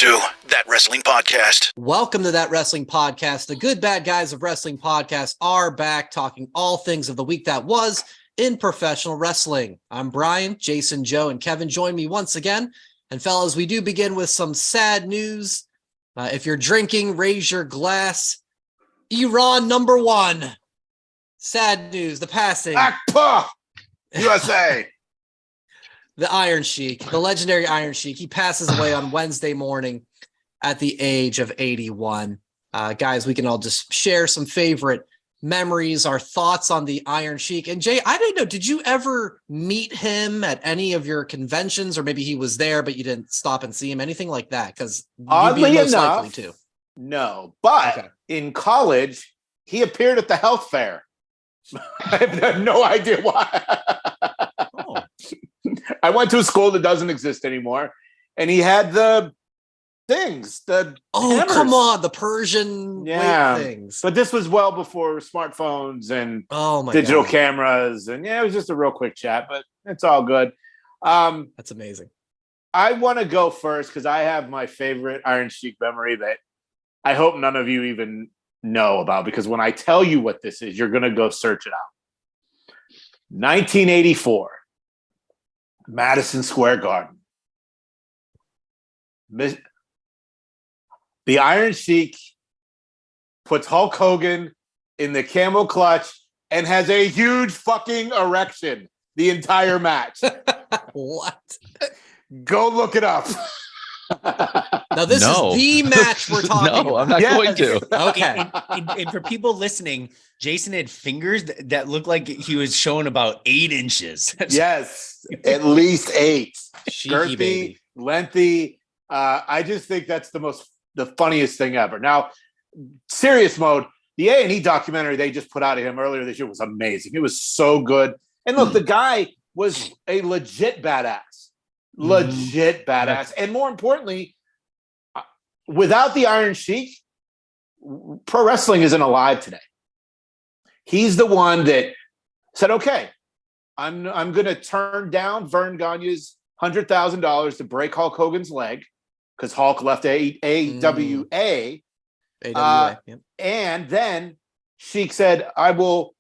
to That Wrestling Podcast. Welcome to That Wrestling Podcast. The good bad guys of wrestling podcast are back talking all things of the week that was in professional wrestling. I'm Brian, Jason, Joe, and Kevin join me once again. And fellas, we do begin with some sad news. If you're drinking, raise your glass. Iran #1. Sad news, the passing. Akpa, USA. The Iron Sheik, the legendary Iron Sheik. He passes away on Wednesday morning at the age of 81. Guys, we can all just share some favorite memories, our thoughts on the Iron Sheik. And Jay, I didn't know, did you ever meet him at any of your conventions, or maybe he was there, but you didn't stop and see him, anything like that? Because oddly most enough, likely to. No, but in college, he appeared at the health fair. I have no idea why. I went to a school that doesn't exist anymore, and he had the things. Hammers. Come on, the Persian weight things. But this was well before smartphones and digital cameras, and it was just a real quick chat, but it's all good. That's amazing. I want to go first because I have my favorite Iron Sheik memory that I hope none of you even know about, because when I tell you what this is, you're going to go search it out. 1984. Madison Square Garden. The Iron Sheik puts Hulk Hogan in the camel clutch and has a huge fucking erection the entire match. What? Go look it up. Now, this is the match we're talking about. No, I'm not going to. Okay. And for people listening, Jason had fingers that looked like he was showing about 8 inches. Yes, at least 8. Cheeky Girthy, baby. lengthy. I just think that's the funniest thing ever. Now, serious mode, the A&E documentary they just put out of him earlier this year was amazing. It was so good. And look, the guy was a legit badass. Legit badass. And more importantly, without the Iron Sheik, pro wrestling isn't alive today. He's the one that said, okay, I'm going to turn down Vern Gagne's $100,000 to break Hulk Hogan's leg, because Hulk left AWA. Yep. And then Sheik said, I will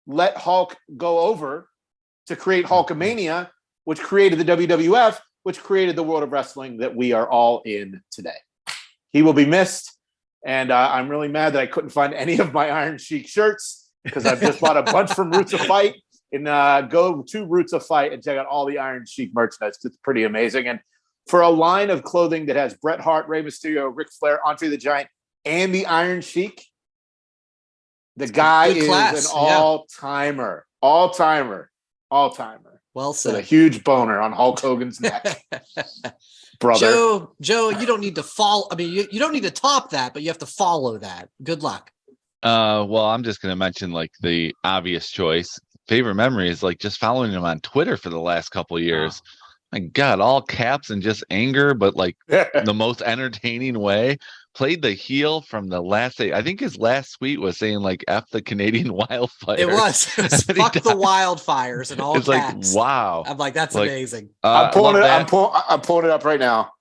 let Hulk go over to create Hulkamania, which created the WWF, which created the world of wrestling that we are all in today. He will be missed, and I'm really mad that I couldn't find any of my Iron Sheik shirts, because I've just bought a bunch from Roots of Fight. And go to Roots of Fight and check out all the Iron Sheik merchandise. It's pretty amazing. And for a line of clothing that has Bret Hart, Rey Mysterio, Ric Flair, Andre the Giant, and the Iron Sheik, the guy is an all-timer. All-timer. Well said. With a huge boner on Hulk Hogan's neck. Brother. Joe, you don't need to follow. I mean, you don't need to top that, but you have to follow that. Good luck. Well, I'm just going to mention like the obvious choice. Favorite memory is like just following him on Twitter for the last couple of years. My God, all caps and just anger, but like the most entertaining way. Played the heel from the last day. I think his last tweet was saying like F the Canadian wildfires. It was fuck the wildfires and all it's caps. Like, wow. I'm like, that's amazing. I'm pulling it up right now.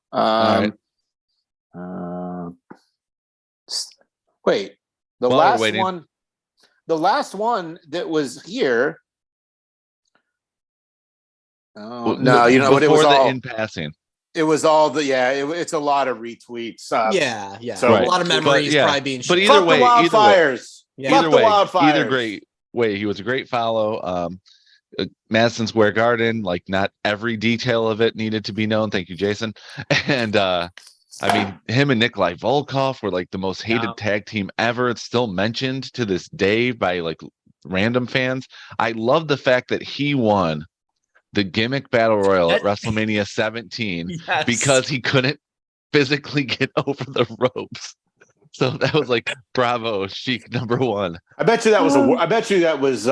Wait, the last one that was here. Oh, no, you know what? It was all in passing. It was all it's a lot of retweets. So right. A lot of memories probably being shared. But either way, either great way. He was a great follow. Madison Square Garden, like not every detail of it needed to be known. Thank you, Jason. And I mean, him and Nikolai Volkov were like the most hated tag team ever. It's still mentioned to this day by like random fans. I love the fact that he won the gimmick battle royal at WrestleMania 17 because he couldn't physically get over the ropes. So that was like, bravo, Sheik #1. I bet you that was work. I bet you that was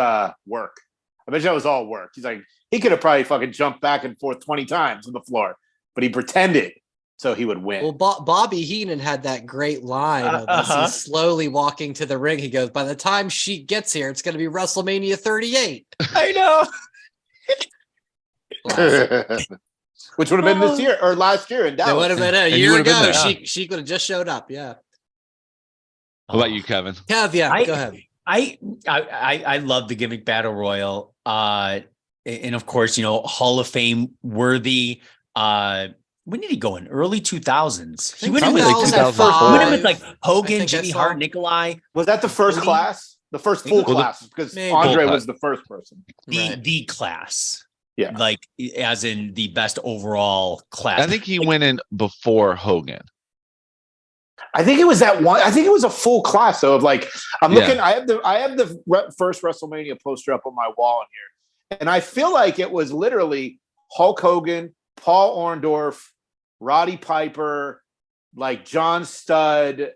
all work. He's like, he could have probably fucking jumped back and forth 20 times on the floor, but he pretended so he would win. Well, Bobby Heenan had that great line of he's slowly walking to the ring. He goes, by the time Sheik gets here, it's going to be WrestleMania 38. I know. which would have been this year or last year in It Dallas. would have been a And you year would have been ago. there. Sheik would have just showed up. Yeah. What about you, Kevin? Kev, yeah, go ahead. I love the gimmick battle royal. And of course, Hall of Fame worthy. When did he go in? Early 2000s. He went in with Probably like 2004. He went in with like I Hogan, think Jimmy I saw. Hart, Nikolai. Was that the first Maybe. class? The first full Well, class? Because maybe. Andre Full was the first person. The class. Yeah. Like as in the best overall class. I think he went in before Hogan. I think it was that one. I think it was a full class though. Of like, I'm looking. I have the first WrestleMania poster up on my wall in here, and I feel like it was literally Hulk Hogan, Paul Orndorff, Roddy Piper, like John Studd,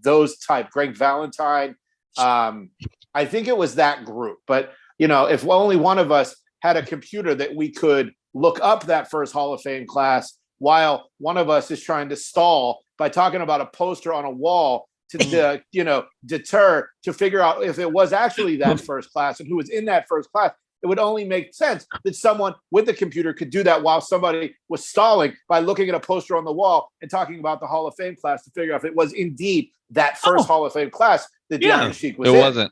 those type, Greg Valentine. I think it was that group. But if only one of us had a computer that we could look up that first Hall of Fame class, while one of us is trying to stall by talking about a poster on a wall to deter to figure out if it was actually that first class and who was in that first class. It would only make sense that someone with the computer could do that while somebody was stalling by looking at a poster on the wall and talking about the Hall of Fame class to figure out if it was indeed that first Hall of Fame class that the Iron Sheik was in. It wasn't.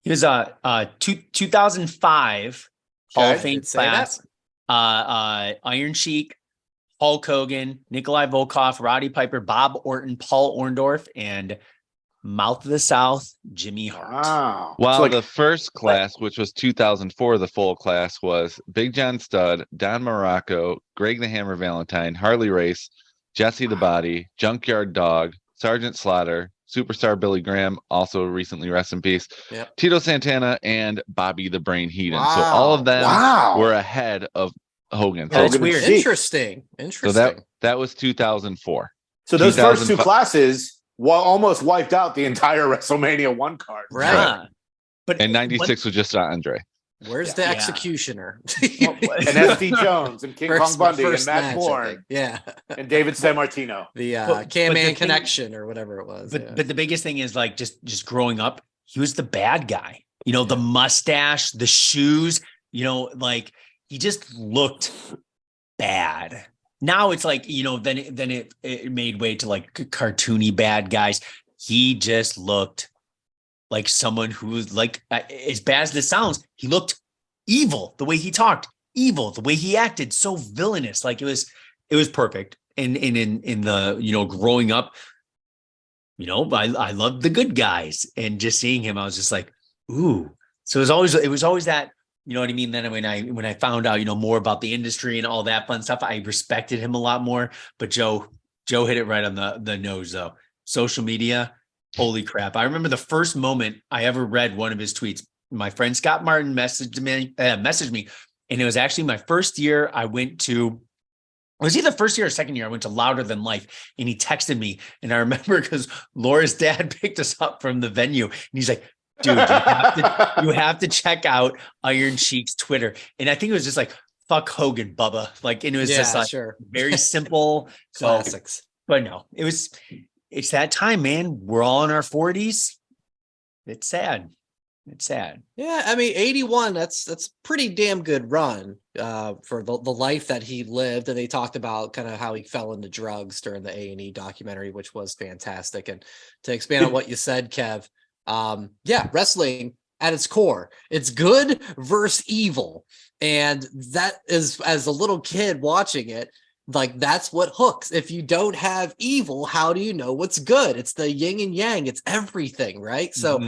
He was 2005 Hall of Fame Did say that. class. Iron Sheik, Hulk Hogan, Nikolai Volkov, Roddy Piper, Bob Orton, Paul Orndorff, and Mouth of the South, Jimmy Hart. Wow. While the first class, which was 2004, the full class was Big John Studd, Don Morocco, Greg the Hammer Valentine, Harley Race, Jesse the Body, Junkyard Dog, Sergeant Slaughter, Superstar Billy Graham, also recently rest in peace, Tito Santana, and Bobby the Brain Heenan. So all of them were ahead of Hogan. Yeah, that's weird. Interesting. So that was 2004. So those first two classes almost wiped out the entire WrestleMania 1 card. Right. And 96 was just Andre. Where's the executioner? And SD Jones and King Kong Bundy and Matt Bourne. Yeah. And David San Martino. The Can-Man Connection or whatever it was. But the biggest thing is like just growing up, he was the bad guy. The mustache, the shoes, like he just looked bad. Now it's like, then it made way to like cartoony bad guys. He just looked like someone who was like, as bad as this sounds, he looked evil. The way he talked, evil. The way he acted, so villainous. Like it was perfect. And in the, growing up, I loved the good guys, and just seeing him, I was just like, ooh. So it was always that. You know what I mean? Then when I found out, more about the industry and all that fun stuff, I respected him a lot more. But Joe hit it right on the nose, though. Social media, holy crap! I remember the first moment I ever read one of his tweets. My friend Scott Martin messaged me, and it was actually my first year. I went to. It was either first year or second year. I went to Louder Than Life, and he texted me, and I remember because Laura's dad picked us up from the venue, and he's like, dude, you have to check out Iron Sheik's Twitter. And I think it was just like, fuck Hogan, Bubba. Like, and it was just like very simple. Classics. But no, it's that time, man. We're all in our 40s. It's sad. Yeah, I mean, 81, that's pretty damn good run for the life that he lived. And they talked about kind of how he fell into drugs during the A&E documentary, which was fantastic. And to expand on what you said, Kev, wrestling at its core, it's good versus evil. And that is, as a little kid watching it, like that's what hooks. If you don't have evil, how do you know what's good? It's the yin and yang. It's everything, right? So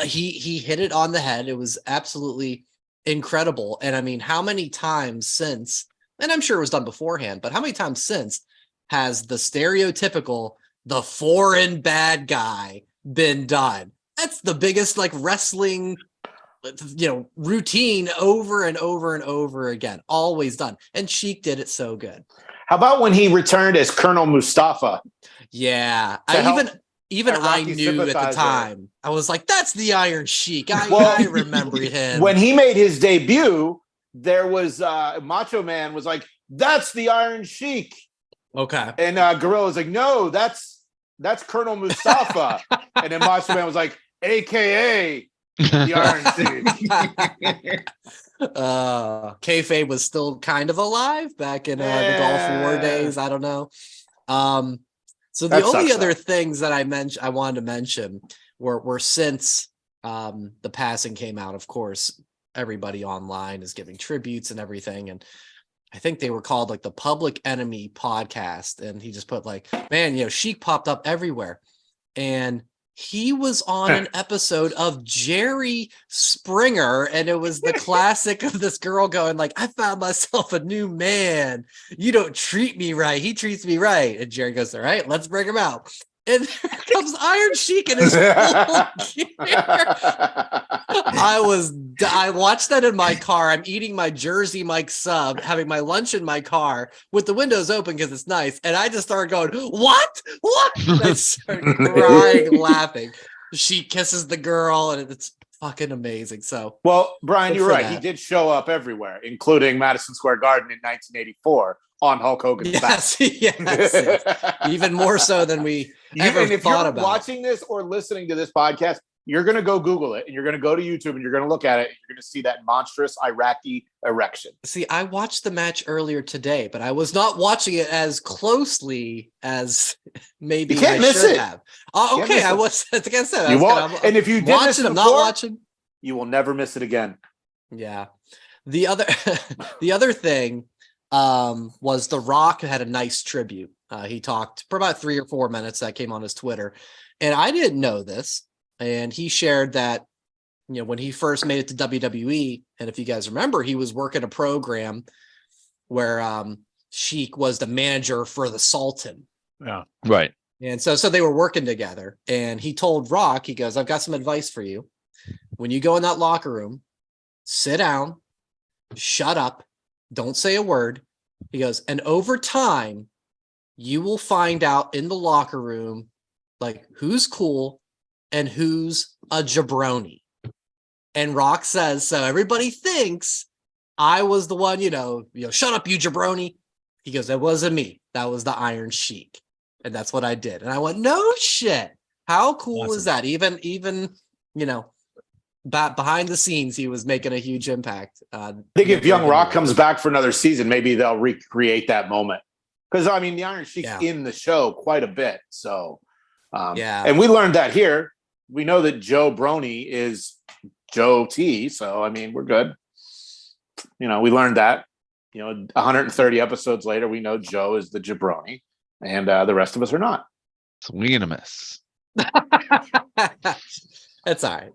he hit it on the head. It was absolutely incredible. And I mean, how many times since, and I'm sure it was done beforehand, but how many times since has the stereotypical, the foreign bad guy been done? That's the biggest like wrestling, routine over and over and over again, always done. And Sheik did it so good. How about when he returned as Colonel Mustafa? Yeah, I knew at the time. I was like, "That's the Iron Sheik." I remember him when he made his debut. There was Macho Man was like, "That's the Iron Sheik." Okay, and Gorilla was like, "No, that's Colonel Mustafa." And then Macho Man was like, "AKA the Iron Sheik." Kayfabe was still kind of alive back in the Gulf War days. I don't know. So the only other things that I wanted to mention were since the passing came out, of course, everybody online is giving tributes and everything. And I think they were called like the Public Enemy podcast. And he just put like, man, Sheik popped up everywhere. And he was on an episode of Jerry Springer, and it was the classic of this girl going like, I found myself a new man. You don't treat me right. He treats me right. And Jerry goes, all right, let's bring him out. And there comes Iron Sheik in his full gear. I watched that in my car. I'm eating my Jersey Mike sub, having my lunch in my car with the windows open because it's nice. And I just started going, what? And I started crying, laughing. She kisses the girl, and it's fucking amazing. So, well, Brian, you're right. He did show up everywhere, including Madison Square Garden in 1984 on Hulk Hogan's back. Yes. Even more so than we ever and if thought you're about. Watching this or listening to this podcast, you're going to go Google it, and you're going to go to YouTube, and you're going to look at it, and you're going to see that monstrous Iraqi erection. See, I watched the match earlier today, but I was not watching it as closely as maybe I should have. Okay, I was. Like I said, you won't. And if you did watching, I'm not watching. You will never miss it again. Yeah. The other thing was The Rock had a nice tribute. He talked for about 3 or 4 minutes. That came on his Twitter, and I didn't know this. And he shared that, when he first made it to WWE, and if you guys remember, he was working a program where Sheik was the manager for the Sultan. Yeah. Right. And so they were working together, and he told Rock, he goes, I've got some advice for you. When you go in that locker room, sit down, shut up, don't say a word. He goes, and over time, you will find out in the locker room, like, who's cool and who's a jabroni. And Rock says, so everybody thinks I was the one, shut up, you jabroni. He goes, that wasn't me. That was the Iron Sheik. And that's what I did. And I went, no shit. How cool is that? Even, behind the scenes, he was making a huge impact. I think if Young Rock comes back for another season, maybe they'll recreate that moment. Because, the Iron Sheik's in the show quite a bit. So, and we learned that here. We know that Joe Brony is Joe T. So, we're good. We learned that, 130 episodes later, we know Joe is the jabroni, and the rest of us are not. Swing and a miss. That's all right.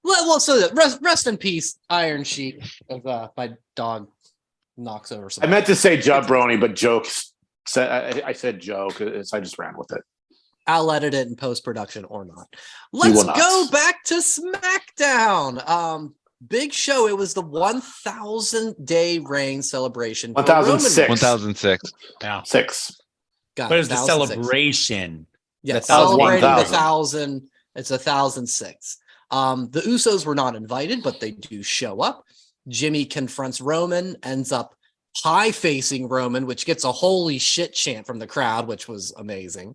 Well, so rest in peace, Iron Sheik. My dog knocks over something. I meant to say jabroni, but jokes. I said Joe because I just ran with it. I'll edit it in post-production or not. Let's go back to SmackDown. Big show. It was the 1,000-day reign celebration. 1,006. 1,006. Yeah. 6. But it was the celebration. Yeah, celebrating the 1,000. It's 1,006. The Usos were not invited, but they do show up. Jimmy confronts Roman, ends up pie-facing Roman, which gets a holy shit chant from the crowd, which was amazing.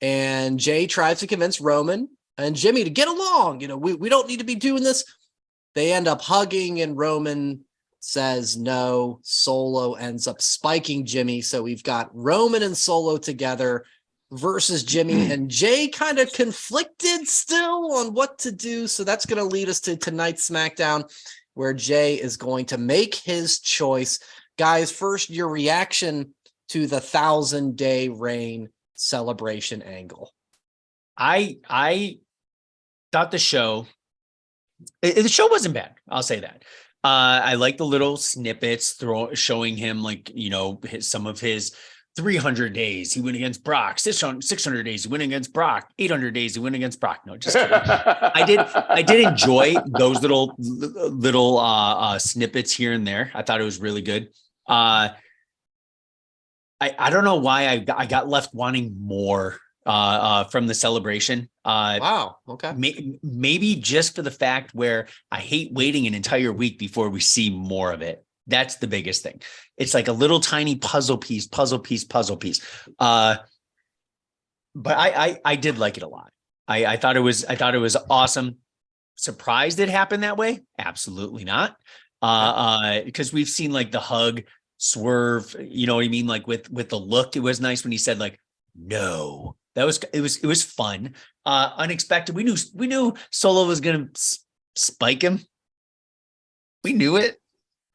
And Jey tries to convince Roman and Jimmy to get along. We don't need to be doing this. They end up hugging, and Roman says no. Solo ends up spiking Jimmy. So we've got Roman and Solo together versus Jimmy, and Jey kind of conflicted still on what to do. So that's going to lead us to tonight's SmackDown, where Jey is going to make his choice. Guys, first, your reaction to the 1,000-day reign celebration angle. I thought the show wasn't bad. I'll say that. I like the little snippets showing him some of his 300 days he went against Brock, 600 days he went against Brock, 800 days he went against Brock. No, just kidding. I did enjoy those little snippets here and there. I thought it was really good. I don't know why I got left wanting more from the celebration. Wow. Okay. Maybe just for the fact where I hate waiting an entire week before we see more of it. That's the biggest thing. It's like a little tiny puzzle piece. But I did like it a lot. I thought it was awesome. Surprised it happened that way? Absolutely not. Because we've seen like the hug swerve, you know what I mean? Like with the look, it was nice when he said like, no, it was fun. Unexpected. We knew Solo was going to spike him. We knew it.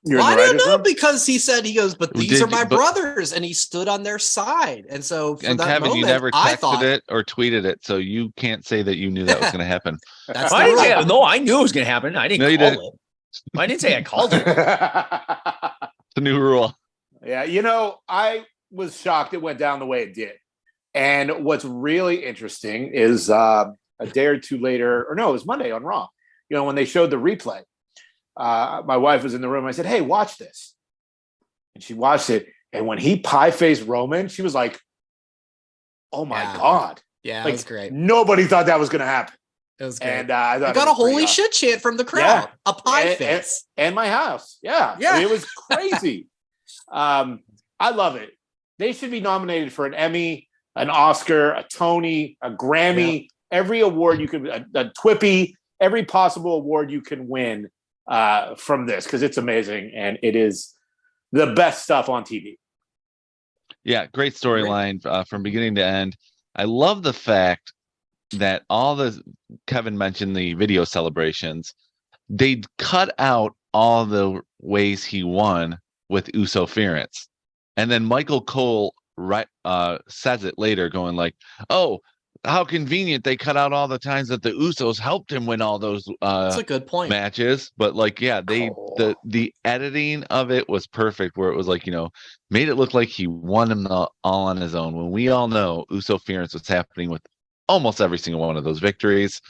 You're Well, in I the don't writers' know room? because he said, he goes, but these are my but- brothers, and he stood on their side. And so for And that Kevin, moment, you never I texted thought it or tweeted it, so you can't say that you knew that was going to happen. that's I the didn't rule. say, no, I knew it was going to happen. I didn't No, you call didn't. it. I didn't say I called it. It's a new rule. Yeah, I was shocked it went down the way it did. And what's really interesting is a day or two later, or no, it was Monday on Raw. When they showed the replay, my wife was in the room. I said, "Hey, watch this," and she watched it. And when he pie-faced Roman, she was like, "Oh my Yeah. god!" Yeah, Like, it was great. Nobody thought that was going to happen. It was great. And I thought I it got a was pretty holy awesome. shit chant from the crowd. Yeah. A pie And- face. And my house. Yeah. Yeah. I mean, it was crazy. I love it. They should be nominated for an Emmy, an Oscar, a Tony, a Grammy, every award you could, a Twippy, every possible award you can win from this, because it's amazing and it is the best stuff on TV. Yeah, great storyline from beginning to end. I love the fact that Kevin mentioned the video celebrations. They cut out all the ways he won with Usoference. And then Michael Cole says it later, going like, "Oh, how convenient they cut out all the times that the Usos helped him win all those That's a good point. matches." But like, yeah, the editing of it was perfect, where it was like, made it look like he won them all on his own, when we all know Usoference was happening with almost every single one of those victories.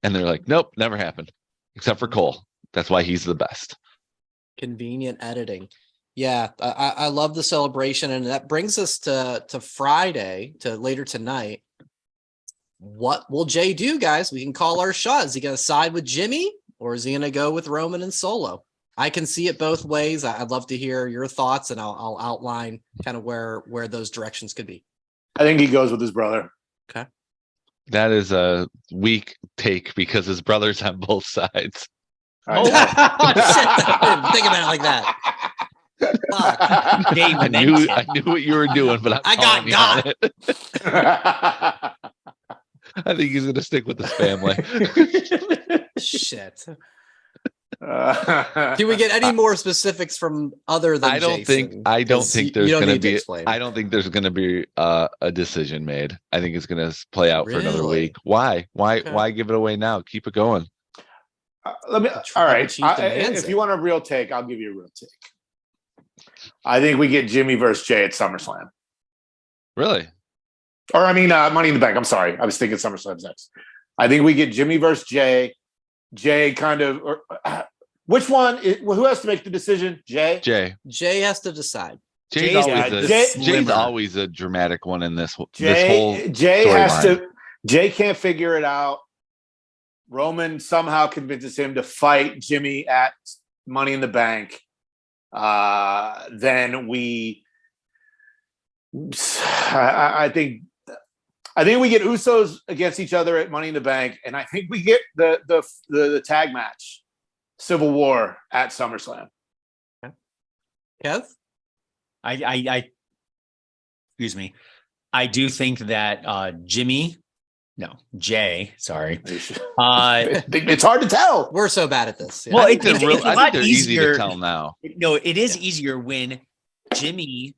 And they're like, nope, never happened, except for Cole. That's why he's the best. Convenient editing. Yeah, I love the celebration, and that brings us to Friday, to later tonight. What will Jey do, guys? We can call our shot. Is he going to side with Jimmy, or is he going to go with Roman and Solo? I can see it both ways. I'd love to hear your thoughts, and I'll outline kind of where those directions could be. I think he goes with his brother. Okay. That is a weak take because his brother's on both sides. I Oh, know. shit. I didn't think about it like that. Fuck. I knew what you were doing, but I got got. it. I think he's going to stick with his family. Shit. Can we get any more specifics from other than I don't Jason? think 'Cause there's you don't going to need be. explain. I don't think there's going to be a decision made. I think it's going to play out for another Really? week. Why? Okay. Why give it away now? Keep it going. Let me. The All right. chief demands If it. you want a real take, I'll give you a real take. I think we get Jimmy versus Jey at SummerSlam. Really? Or Money in the Bank. I'm sorry. I was thinking SummerSlam's next. I think we get Jimmy versus Jey. Jey kind of. Which one? Who has to make the decision? Jey. Jey has to decide. Jay's Jey's always a dramatic one in this whole Jey has storyline. to. Jey can't figure it out. Roman somehow convinces him to fight Jimmy at Money in the Bank. Then I think we get Usos against each other at Money in the Bank, and I think we get the tag match, Civil War at SummerSlam. Kev? I excuse me. I do think that Jey, sorry. It's hard to tell. We're so bad at this. Yeah. Well, I think it's a they're lot easy easier. to tell now. No, it is easier when Jimmy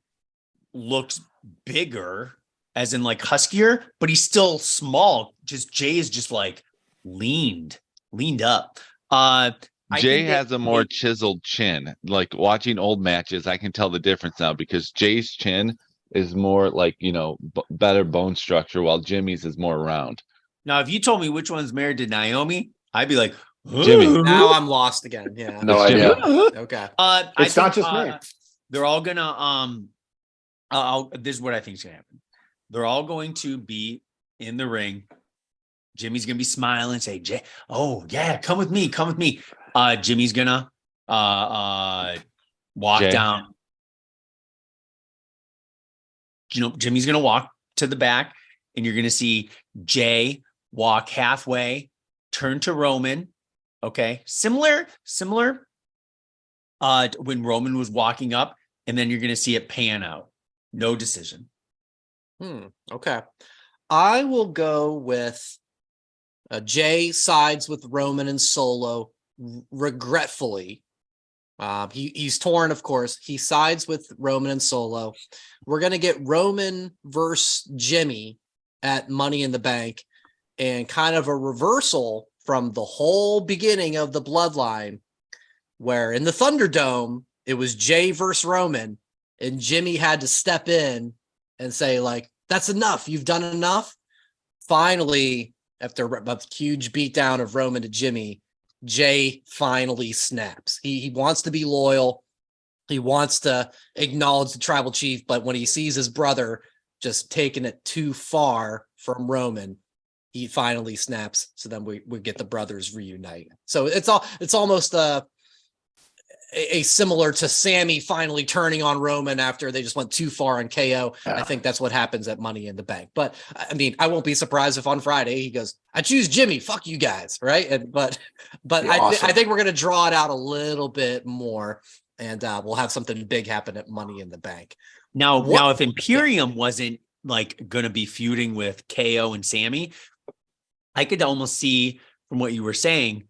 looks bigger, as in like huskier, but he's still small. Just Jey is just like leaned up. Jey has a more chiseled chin. Like watching old matches, I can tell the difference now because Jay's chin is more like, better bone structure, while Jimmy's is more round. Now, if you told me which one's married to Naomi, I'd be like, Jimmy. Now I'm lost again. Yeah. No It's idea. Okay. It's not just me. They're all gonna this is what I think is gonna happen. They're all going to be in the ring. Jimmy's gonna be smiling, say, Jey, oh yeah, come with me. Jimmy's gonna walk Jey. down. Jimmy's gonna walk to the back, and you're gonna see Jey walk halfway, turn to Roman. Okay, similar when Roman was walking up, and then you're going to see it pan out. No decision. Okay. I will go with Jey sides with Roman and Solo, regretfully. He's torn, of course. He sides with Roman and Solo. We're going to get Roman versus Jimmy at Money in the Bank, and kind of a reversal from the whole beginning of the bloodline, where in the Thunderdome, it was Jey versus Roman, and Jimmy had to step in and say, like, that's enough. You've done enough. Finally, after a huge beatdown of Roman to Jimmy, Jey finally snaps. He wants to be loyal. He wants to acknowledge the tribal chief, but when he sees his brother just taking it too far from Roman, he finally snaps. So then we get the brothers reunite. So it's almost a similar to Sammy finally turning on Roman after they just went too far on KO. Yeah. I think that's what happens at Money in the Bank. But I mean, I won't be surprised if on Friday he goes, I choose Jimmy, fuck you guys. Right. But Awesome. I think we're going to draw it out a little bit more, and we'll have something big happen at Money in the Bank. Now, if Imperium wasn't like going to be feuding with KO and Sammy, I could almost see from what you were saying,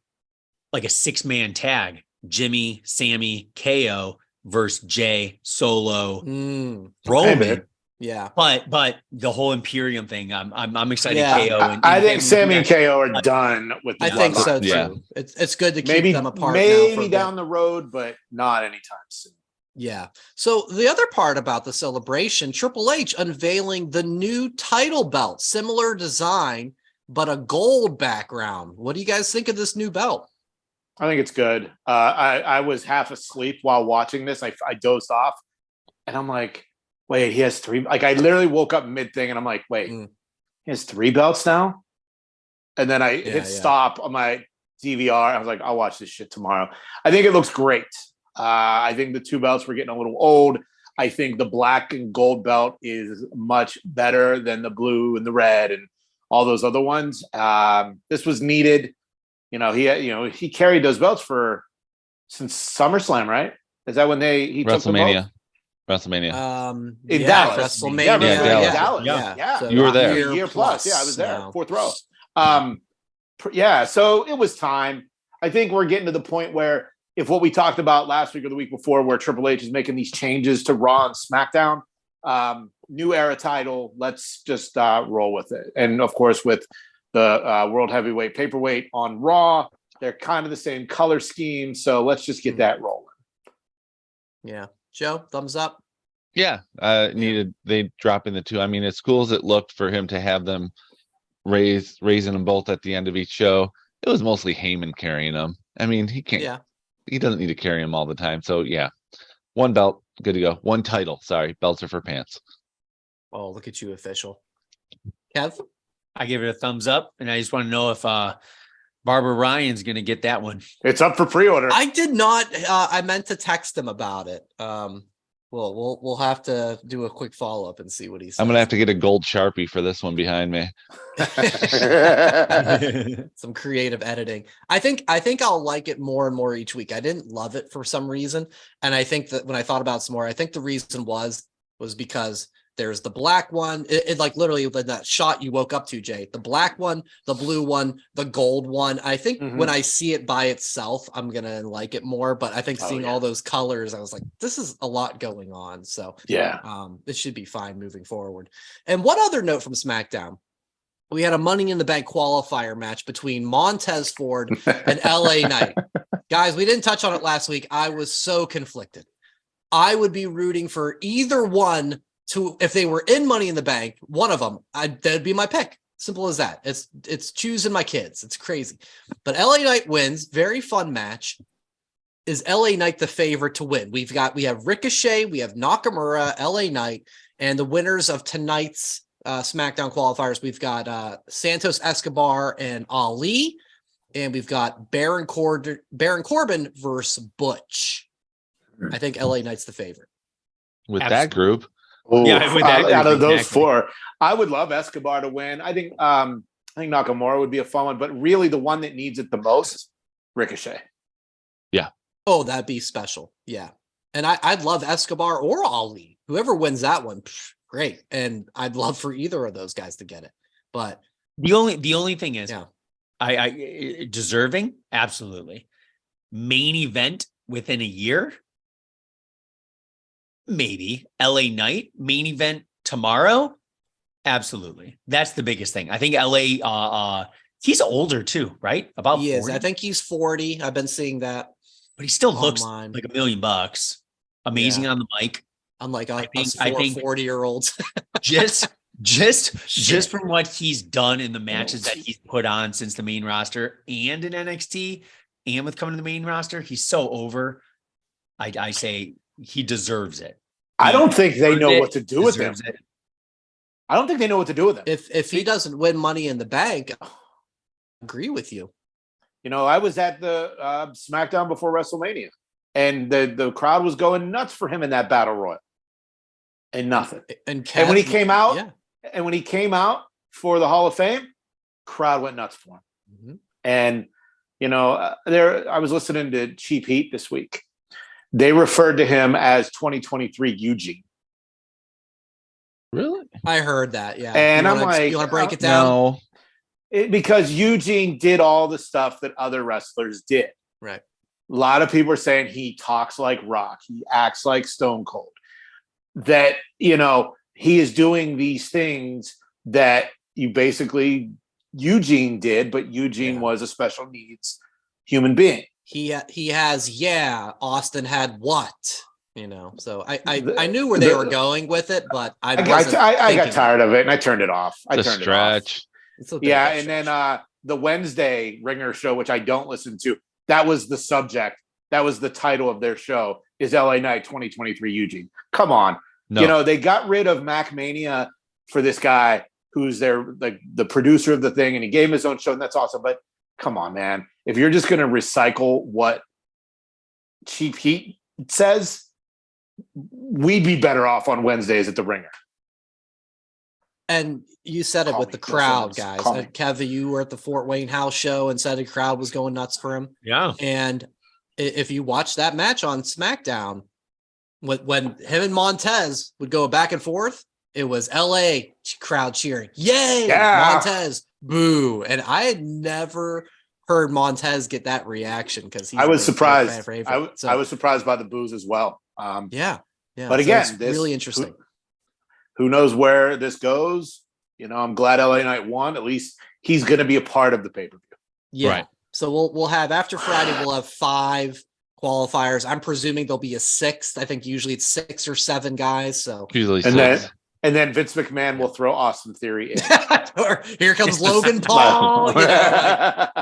like a 6-man tag. Jimmy, Sammy, KO versus Jey, Solo, Roman. Hey, yeah, but the whole Imperium thing, I'm excited. Yeah. KO. And I think Sammy and KO are done with the I think so bloodline. too. Yeah. It's good to keep Maybe them apart. maybe down the road, but not anytime soon. Yeah. So the other part about the celebration, Triple H unveiling the new title belt, similar design, but a gold background. What do you guys think of this new belt? I think it's good. I was half asleep while watching this. I dozed off, and I'm like, wait, he has 3. Like, I literally woke up mid thing, and I'm like, wait, he has 3 belts now. And then I hit stop on my DVR. I was like, I'll watch this shit tomorrow. I think it looks great. I think the 2 belts were getting a little old. I think the black and gold belt is much better than the blue and the red and all those other ones. This was needed. He carried those belts since SummerSlam, right? Is that when he took them both? WrestleMania. In Dallas. WrestleMania. Yeah, Dallas. Yeah. Yeah. So You were there. A year plus. Yeah, I was there. now. 4th row. So it was time. I think we're getting to the point where if what we talked about last week or the week before, where Triple H is making these changes to Raw and SmackDown, new era title, let's just roll with it. And of course, with the World Heavyweight Paperweight on Raw, they're kind of the same color scheme. So let's just get that rolling. Yeah. Joe, thumbs up. Yeah, they drop in the 2. I mean, as cool as it looked for him to have them raising them both at the end of each show, it was mostly Heyman carrying them. I mean, he can't. Yeah. He doesn't need to carry them all the time. So yeah, 1 belt, good to go. 1 title. Sorry, belts are for pants. Oh, look at you, official. Kev? I give it a thumbs up, and I just want to know if Barbara Ryan's going to get that one. It's up for pre-order. I did not. I meant to text him about it. We'll have to do a quick follow up and see what he says. I'm gonna have to get a gold Sharpie for this one behind me. Some creative editing. I think I'll like it more and more each week. I didn't love it for some reason, and I think that when I thought about it some more, I think the reason was because there's the black one. It like literally that shot you woke up to, Jay. The black one, the blue one, the gold one. I think when I see it by itself, I'm gonna like it more. But I think seeing all those colors, I was like, this is a lot going on. So it should be fine moving forward. And one other note from SmackDown. We had a Money in the Bank qualifier match between Montez Ford and LA Knight. Guys, we didn't touch on it last week. I was so conflicted. I would be rooting for either one if they were in Money in the Bank, one of them, that'd be my pick. Simple as that. It's choosing my kids. It's crazy. But LA Knight wins. Very fun match. Is LA Knight the favorite to win? We have Ricochet, we have Nakamura, LA Knight, and the winners of tonight's SmackDown qualifiers, we've got Santos Escobar and Ali, and we've got Baron Corbin versus Butch. I think LA Knight's the favorite. With that group. Ooh, Yeah, with that out of those exactly. 4, I would love Escobar to win. I think Nakamura would be a fun one, but really the one that needs it the most, Ricochet. Yeah. Oh, that'd be special. Yeah. And I'd love Escobar or Ali. Whoever wins that one, great. And I'd love for either of those guys to get it. But the only thing is, yeah, I deserving, absolutely. Main event within a year, maybe. LA Knight main event tomorrow, absolutely. That's the biggest thing. I think LA. He's older too, right? About he 40? is. I think he's 40. I've been seeing that. But he still looks online. like $1 million. Amazing on the mic. Unlike us I think 40-year-olds. just from what he's done in the matches that he's put on since the main roster and in NXT and with coming to the main roster, he's so over. I say he deserves it. I don't think they know what to do with him. It. I don't think they know what to do with him. If he doesn't win Money in the Bank, I agree with you. You know, I was at the SmackDown before WrestleMania, and the crowd was going nuts for him in that Battle Royal, and nothing. And when he came out, yeah. And when he came out for the Hall of Fame, crowd went nuts for him. Mm-hmm. And you know, I was listening to Cheap Heat this week. They referred to him as 2023 Eugene. Really? I heard that. Yeah. And you I'm like, you want to break it down? No. Because Eugene did all the stuff that other wrestlers did. Right. A lot of people are saying he talks like Rock. He acts like Stone Cold. That, you know, he is doing these things that Eugene did, but Eugene was a special needs human being. He has, Austin had what? You know, so I knew where they were going with it, but I got tired of it and I turned it off. I turned it off. Yeah, and then the Wednesday Ringer show, which I don't listen to, that was the subject. That was the title of their show, is LA Knight 2023 Eugene. Come on. No. You know, they got rid of MacMania for this guy who's the producer of the thing, and he gave him his own show, and that's awesome. But come on, man. If you're just going to recycle what Cheap Heat says, we'd be better off on Wednesdays at the Ringer. And you said it with the crowd, guys. Kevin, you were at the Fort Wayne House show and said the crowd was going nuts for him. Yeah. And if you watch that match on SmackDown, when him and Montez would go back and forth, it was LA crowd cheering, "Yay, yeah! Montez, boo!" And I had never heard Montez get that reaction because I was surprised. I was surprised by the boos as well. Yeah. But again, this really interesting. Who knows where this goes? You know, I'm glad LA Knight won. At least he's going to be a part of the pay-per-view. Yeah. Right. So we'll have after Friday, we'll have 5 qualifiers. I'm presuming there'll be a 6th. I think usually it's 6 or 7 guys. So usually, and then Vince McMahon will throw Austin Theory in. Or here comes Logan Paul.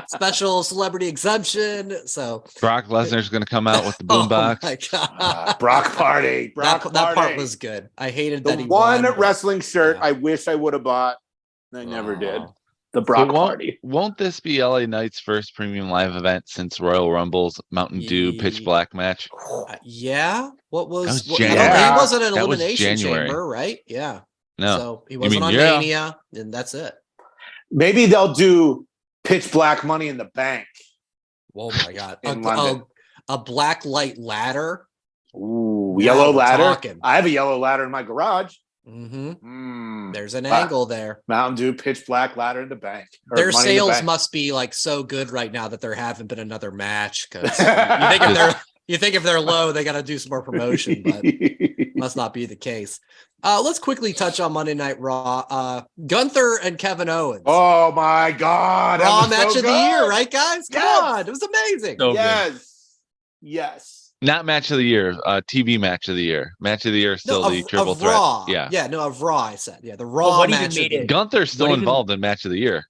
Special celebrity exemption. So Brock Lesnar's going to come out with the boombox. Oh my God. Brock Party. That part was good. I hated that he won. won. Wrestling shirt I wish I would have bought. I never did. The Brock Party. Won't this be LA Knight's first premium live event since Royal Rumble's Mountain Dew Pitch Black match? Yeah. What was January? He wasn't an Elimination Chamber, right? Yeah. No. So he wasn't on Mania, and that's it. Maybe they'll do Pitch Black Money in the Bank. Oh my God. A black light ladder. Ooh, yellow ladder. I have a yellow ladder in my garage. Mm-hmm. There's an angle there. Mountain Dew Pitch Black ladder in the bank. Their sales must be like so good right now that there haven't been another match, because you think if they're low, they got to do some more promotion, but must not be the case. Let's quickly touch on Monday Night Raw. Gunther and Kevin Owens. Oh my God! Raw match of the year, right, guys? Come on, it was amazing. So yes. Not match of the year, TV match of the year. Match of the year is still the triple threat. Raw. Of Raw. I said, the Raw match. Gunther's still involved in match of the year.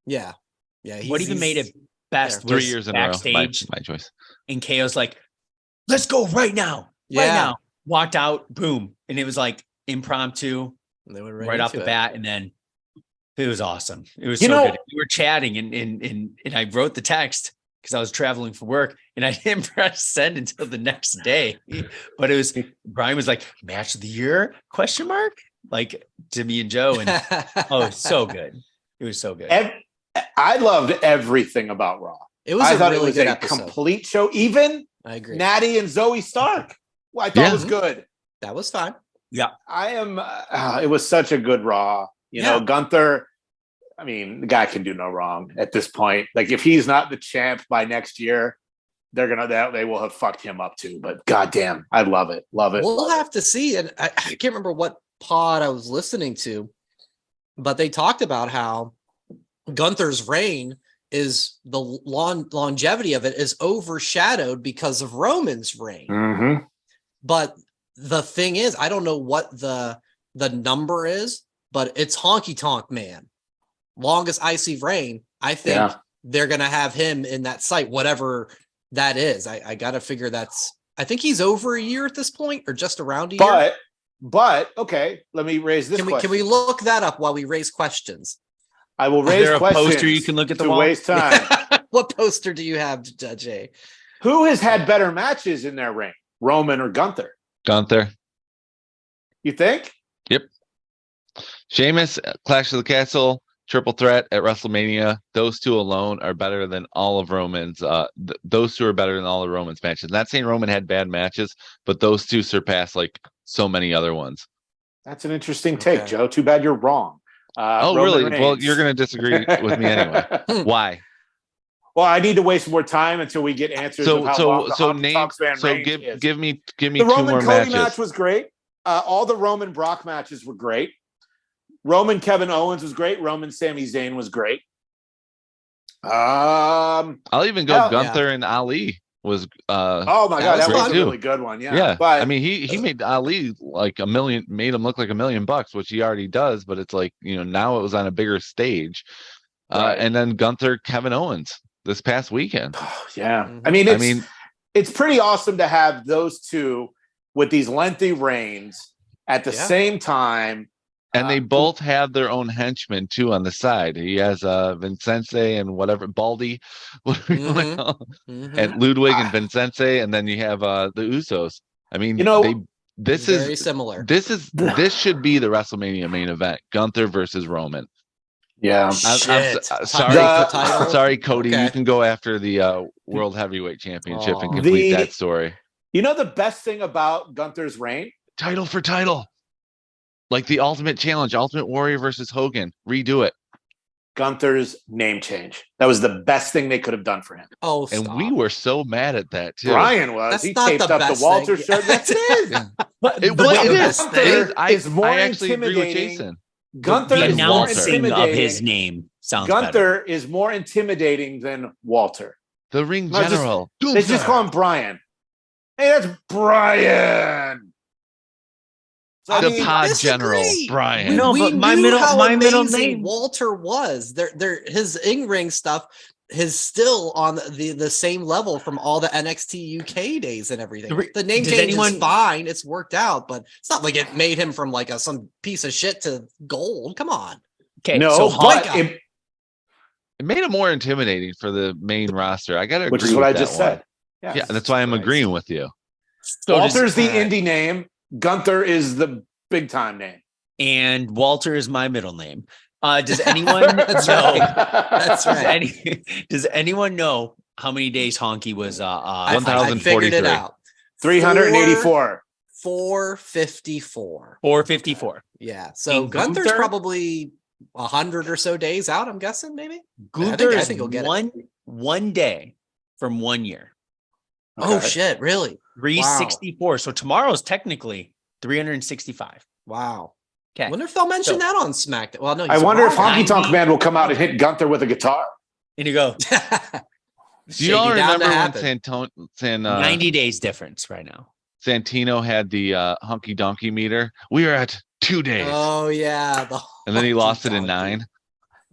Yeah. What even made it best? 3 years in a row. My choice. And KO's like, "Let's go right now, right now." Walked out, boom, and it was like impromptu, and they went right off the bat, and then it was awesome. It was so good. We were chatting, and I wrote the text because I was traveling for work, and I didn't press send until the next day. But it was Brian was like, "Match of the year?" ? Like to me and Joe, and so good. It was so good. I loved everything about Raw. It was I thought really it was good a episode. Complete show. Even I agree. Natty and Zoe Stark. Well, I thought was good. That was fine. Yeah. I am. It was such a good Raw. You know, Gunther. I mean, the guy can do no wrong at this point. Like, if he's not the champ by next year, they will have fucked him up too. But goddamn, I love it. Love it. We'll have to see. And I can't remember what pod I was listening to, but they talked about how Gunther's reign is the longevity of it is overshadowed because of Roman's reign. Mm-hmm. But the thing is, I don't know what the number is, but it's Honky Tonk Man. Longest IC reign. I think they're going to have him in that site, whatever that is. I got to figure I think he's over a year at this point, or just around a year. But okay, let me raise this question. Can we look that up while we raise questions? I will raise questions. A poster you can look at the to wall? waste time. What poster do you have, Jay? Who has had better matches in their reign, Roman or Gunther? Gunther. You think? Yep. Sheamus, Clash of the Castle, Triple Threat at WrestleMania. Those two alone are better than all of Roman's. Those two are better than all of Roman's matches. Not saying Roman had bad matches, but those two surpass like so many other ones. That's an interesting take, Joe. Too bad you're wrong. Roman really? Reigns. Well, you're going to disagree with me anyway. Why? Well, I need to waste more time until we get answers. Give me the Roman two more Cody matches. Match was great. All the Roman Brock matches were great. Roman Kevin Owens was great. Roman Sami Zayn was great. I'll even go Gunther and Ali was. Oh my god, that was a really good one. Yeah, but I mean, he made Ali like $1 million, made him look like $1 million, which he already does. But it's like, you know, now it was on a bigger stage. And then Gunther, Kevin Owens this past weekend. I mean, it's pretty awesome to have those two with these lengthy reigns at the same time. And they both have their own henchmen too on the side. He has Vincenze and whatever Baldy, and Ludwig and Vincenze, and then you have the Usos. I mean, this is very similar. This should be the WrestleMania main event: Gunther versus Roman. Yeah, I'm sorry, Cody. Okay. You can go after the World Heavyweight Championship and complete that story. You know the best thing about Gunther's reign? Title for title. Like the Ultimate Challenge, Ultimate Warrior versus Hogan. Redo it. Gunther's name change. That was the best thing they could have done for him. Oh, stop. And we were so mad at that too. Brian was. That's he taped up the Walter shirt. Yes, it is. But it is. I actually agree with Jason. Gunther is more intimidating. Of his name sounds Gunther is more intimidating than Walter. The ring general. They just call him Brian. Hey, that's Brian. The pod general, Brian. No, but my middle name Walter was. His in-ring stuff is still on the same level from all the NXT UK days and everything. The name change is fine. It's worked out, but it's not like it made him from like some piece of shit to gold. Come on. Okay, no, but it made him more intimidating for the main roster. I got to agree. Which is what I just said. Yeah, that's why I'm agreeing with you. So Walter's the indie name. Gunther is the big time name. And Walter is my middle name. Does anyone That's know? Right. That's right. Does anyone know how many days Honky was 1,043? 384. 454. 454. Yeah. So Gunther's probably 100 or so days out, I'm guessing, maybe. Gunther I think he'll get one day from 1 year. Okay. Oh shit, really? 364. Wow. So tomorrow's technically 365. Wow. Okay. I wonder if they'll mention that on SmackDown. Well, no. I wonder if Honky Tonk Man will come out and hit Gunther with a guitar. In you go. Do you all remember when 90 days difference right now? Santino had the Honky Donkey meter. We are at 2 days. Oh yeah. And then he lost it in 9.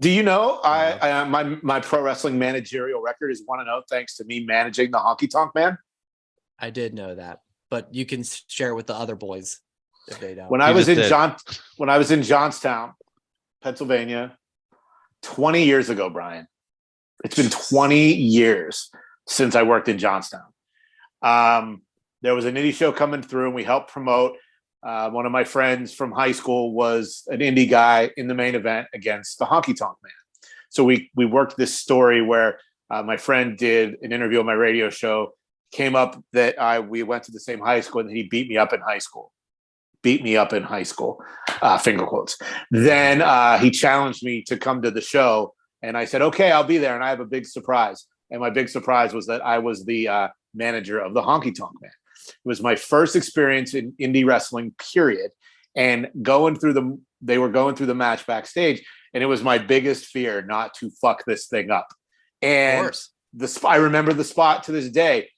Do you know my pro wrestling managerial record is 1-0 thanks to me managing the Honky Tonk Man? I did know that, but you can share it with the other boys if they don't. When I was in Johnstown, Pennsylvania, 20 years ago, Brian. It's been 20 years since I worked in Johnstown. There was an indie show coming through, and we helped promote. One of my friends from high school was an indie guy in the main event against the Honky Tonk Man. So we worked this story where my friend did an interview on my radio show came up that we went to the same high school, and he beat me up in high school. Finger quotes. Then he challenged me to come to the show, and I said, okay, I'll be there. And I have a big surprise. And my big surprise was that I was the manager of the Honky Tonk Man. It was my first experience in indie wrestling, period. And they were going through the match backstage, and it was my biggest fear not to fuck this thing up. And I remember the spot to this day.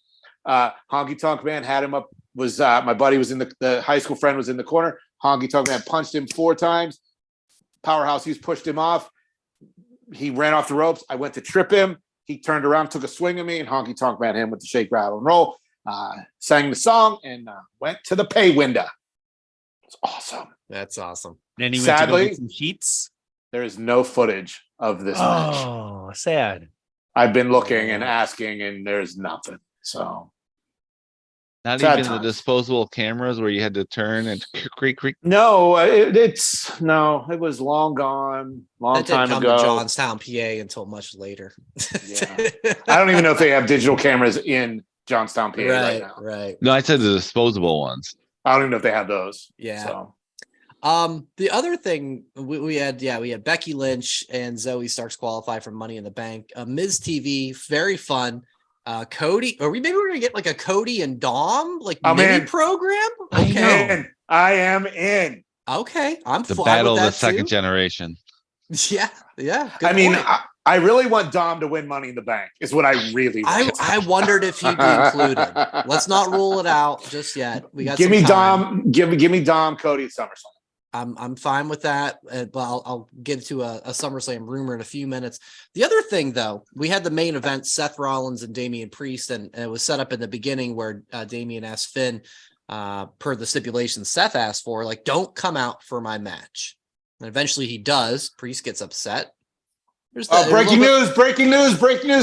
Honky Tonk Man had him up. Was my buddy was in the high school friend was in the corner. Honky Tonk Man punched him 4 times. Powerhouse Hughes pushed him off. He ran off the ropes. I went to trip him. He turned around, took a swing at me, and Honky Tonk Man hit him with the shake, rattle, and roll. Sang the song and went to the pay window. It's awesome. That's awesome. And then he went Sadly, to go get some sheets. there is no footage of this match. Oh, sad. I've been looking and asking, and there's nothing. So Not sad even the times. disposable cameras where you had to turn and creak. No, it was long gone, long That didn't time come ago. to Johnstown, PA until much later. Yeah. I don't even know if they have digital cameras in Johnstown, PA right now. Right. No, I said the disposable ones. I don't even know if they have those. Yeah. So. The other thing we had Becky Lynch and Zoe Starks qualify for Money in the Bank. Ms. TV, very fun. Cody, we're gonna get like a Cody and Dom mini program. Okay, I am in. Okay, I'm The fine battle with of the that second too. generation. Yeah. I mean, point. I really want Dom to win Money in the Bank. Is what I really want. I wondered if he'd be included. Let's not rule it out just yet. We got give some me time. Dom. Give me Dom, Cody at SummerSlam. I'm fine with that, but I'll get to a SummerSlam rumor in a few minutes. The other thing, though, we had the main event, Seth Rollins and Damian Priest, and it was set up in the beginning where Damian asked Finn, per the stipulations Seth asked for, don't come out for my match. And eventually he does. Priest gets upset. Breaking news,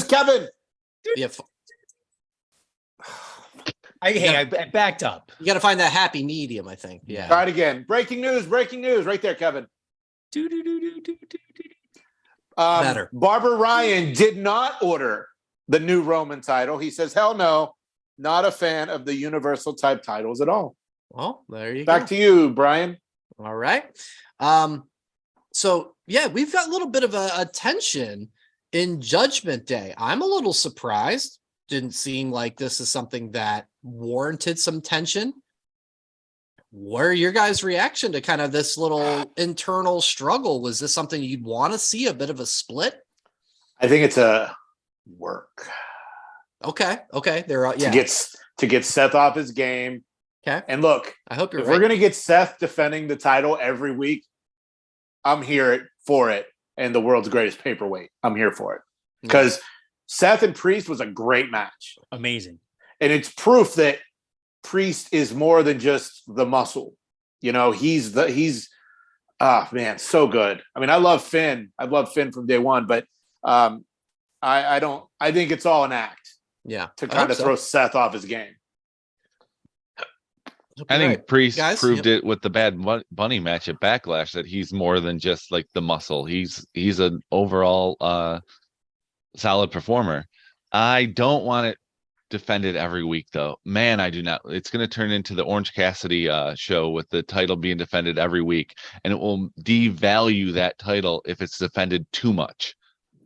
Kevin. Yeah, I backed up. you got to find that happy medium, I think. Yeah. Try it again. Breaking news, right there, Kevin. Better. Barbara Ryan did not order the new Roman title. He says, hell no, not a fan of the universal type titles at all. Well, there you go. Back to you, Brian. All right. So yeah, we've got a little bit of a tension in Judgment Day. I'm a little surprised. Didn't seem like this is something that warranted some tension. What are your guys' reaction to kind of this little internal struggle? Was this something you'd want to see, a bit of a split? I think it's a work. Okay. To get Seth off his game. Okay. And look, I hope you're if right. we're gonna get Seth defending the title every week, I'm here for it. And the world's greatest paperweight. I'm here for it. Because Seth and Priest was a great match. Amazing. And it's proof that Priest is more than just the muscle. He's so good. I mean, I love Finn. I've loved Finn from day one, but I think it's all an act. Yeah. To kind of throw Seth off his game. I think Priest proved it it with the Bad Bunny match at Backlash that he's more than just like the muscle. He's an overall solid performer. I don't want it defended every week though. Man, I do not. It's going to turn into the Orange Cassidy show with the title being defended every week, and it will devalue that title if it's defended too much.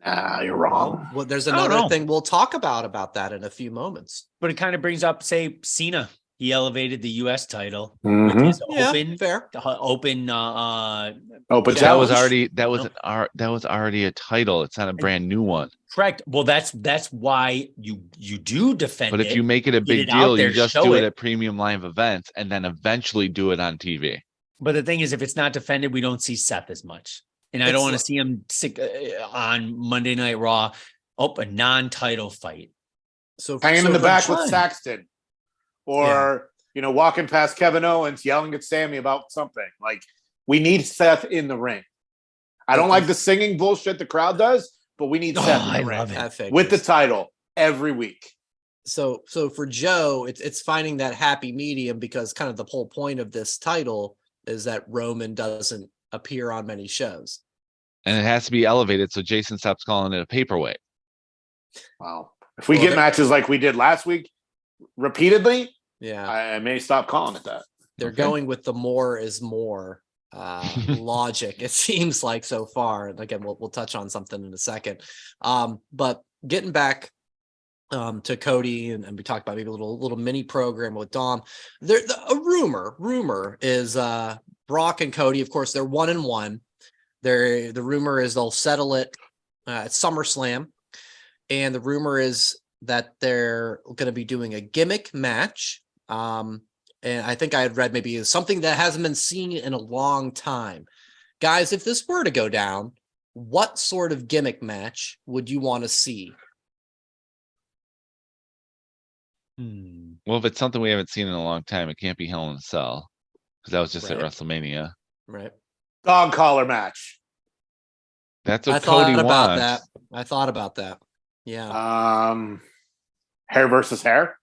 You're wrong. Well, there's another thing we'll talk about that in a few moments. But it kind of brings up, say, Cena. He elevated the U.S. title Mhm. with his Fair. open. But that was already a title. It's not a brand new one. Correct. Well, that's why you do defend it. But if you make it a big it out deal, there, you just show do it. it at premium live events and then eventually do it on TV. But the thing is, if it's not defended, we don't see Seth as much. And I don't want to see him on Monday Night Raw. A non-title fight. So hanging in the back with Saxton. Or, walking past Kevin Owens, yelling at Sammy about something. Like, we need Seth in the ring. I don't like the singing bullshit the crowd does, but we need Seth in the ring with the title every week. So for Joe, it's finding that happy medium, because kind of the whole point of this title is that Roman doesn't appear on many shows. And it has to be elevated so Jason stops calling it a paperweight. Wow. If we get matches like we did last week, repeatedly, Yeah. I may stop calling it that. They're Okay. going with the more is more logic, it seems like so far. And again, we'll touch on something in a second. But getting back to Cody, and we talked about maybe a little mini program with Dom. A rumor is Brock and Cody, of course, they're 1-1. The rumor is they'll settle it at SummerSlam. And the rumor is that they're going to be doing a gimmick match. And I think I had read maybe something that hasn't been seen in a long time. Guys, if this were to go down, what sort of gimmick match would you want to see? Well, if it's something we haven't seen in a long time, it can't be Hell in a Cell because that was just at Right. WrestleMania. Right. Dog collar match. That's I what thought Cody about wants. that. I thought about that. Yeah. Hair versus hair.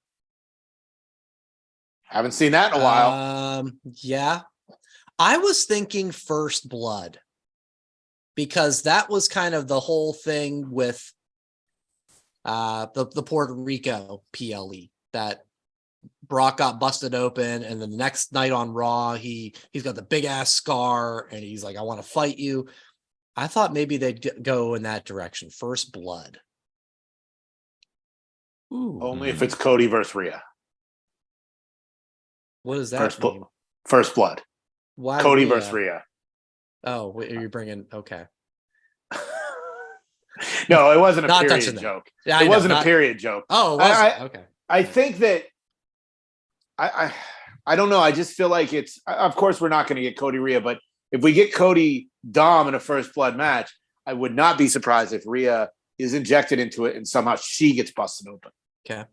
Haven't seen that in a while. Yeah. I was thinking First Blood because that was kind of the whole thing with the Puerto Rico PLE that Brock got busted open, and the next night on Raw, he's got the big ass scar, and he's like, "I want to fight you." I thought maybe they'd go in that direction. First Blood. Ooh, Only if it's Cody versus Rhea. what does that mean? First blood. Why Cody Rhea? versus Rhea. Oh, wait, are you bringing? Okay. No, it wasn't a Not period touching that. joke. Yeah, I It know, wasn't not- a period joke. Oh, it wasn't. Okay. I think that I don't know. I just feel like it's. Of course, we're not going to get Cody Rhea, but if we get Cody Dom in a first blood match, I would not be surprised if Rhea is injected into it and somehow she gets busted open. Okay.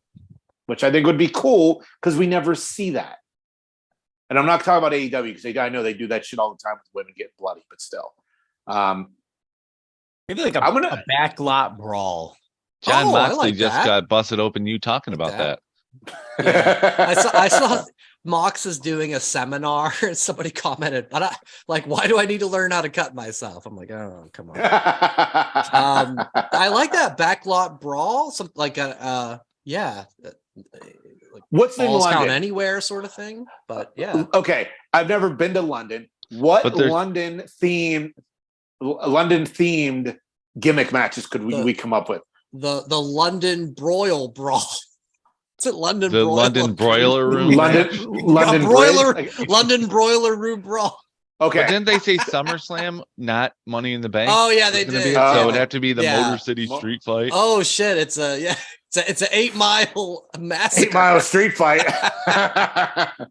Which I think would be cool because we never see that. And I'm not talking about AEW because I know they do that shit all the time with women getting bloody, but still. Maybe like I'm gonna- a backlot brawl. John Oh, I Moxley like just that. got busted open. You talking about that. that? Yeah. I saw Mox is doing a seminar and somebody commented, like, why do I need to learn how to cut myself? I'm like, oh, come on. I like that backlot brawl. Some like yeah. Like What's in balls count London? anywhere sort of thing. But yeah. Okay, I've never been to London. What But there's- London themed gimmick matches could we come up with? The London Broil Brawl. Is it London The Broil? London Broiler Room. London match? London broiler Bridge? London Broiler Room Brawl. Okay. But didn't they say SummerSlam, not Money in the Bank? Oh yeah, they was gonna did. be it? Oh. So it'd have to be the Yeah. Motor City Street Fight. Oh shit! It's an 8 mile massacre. 8 Mile Street Fight.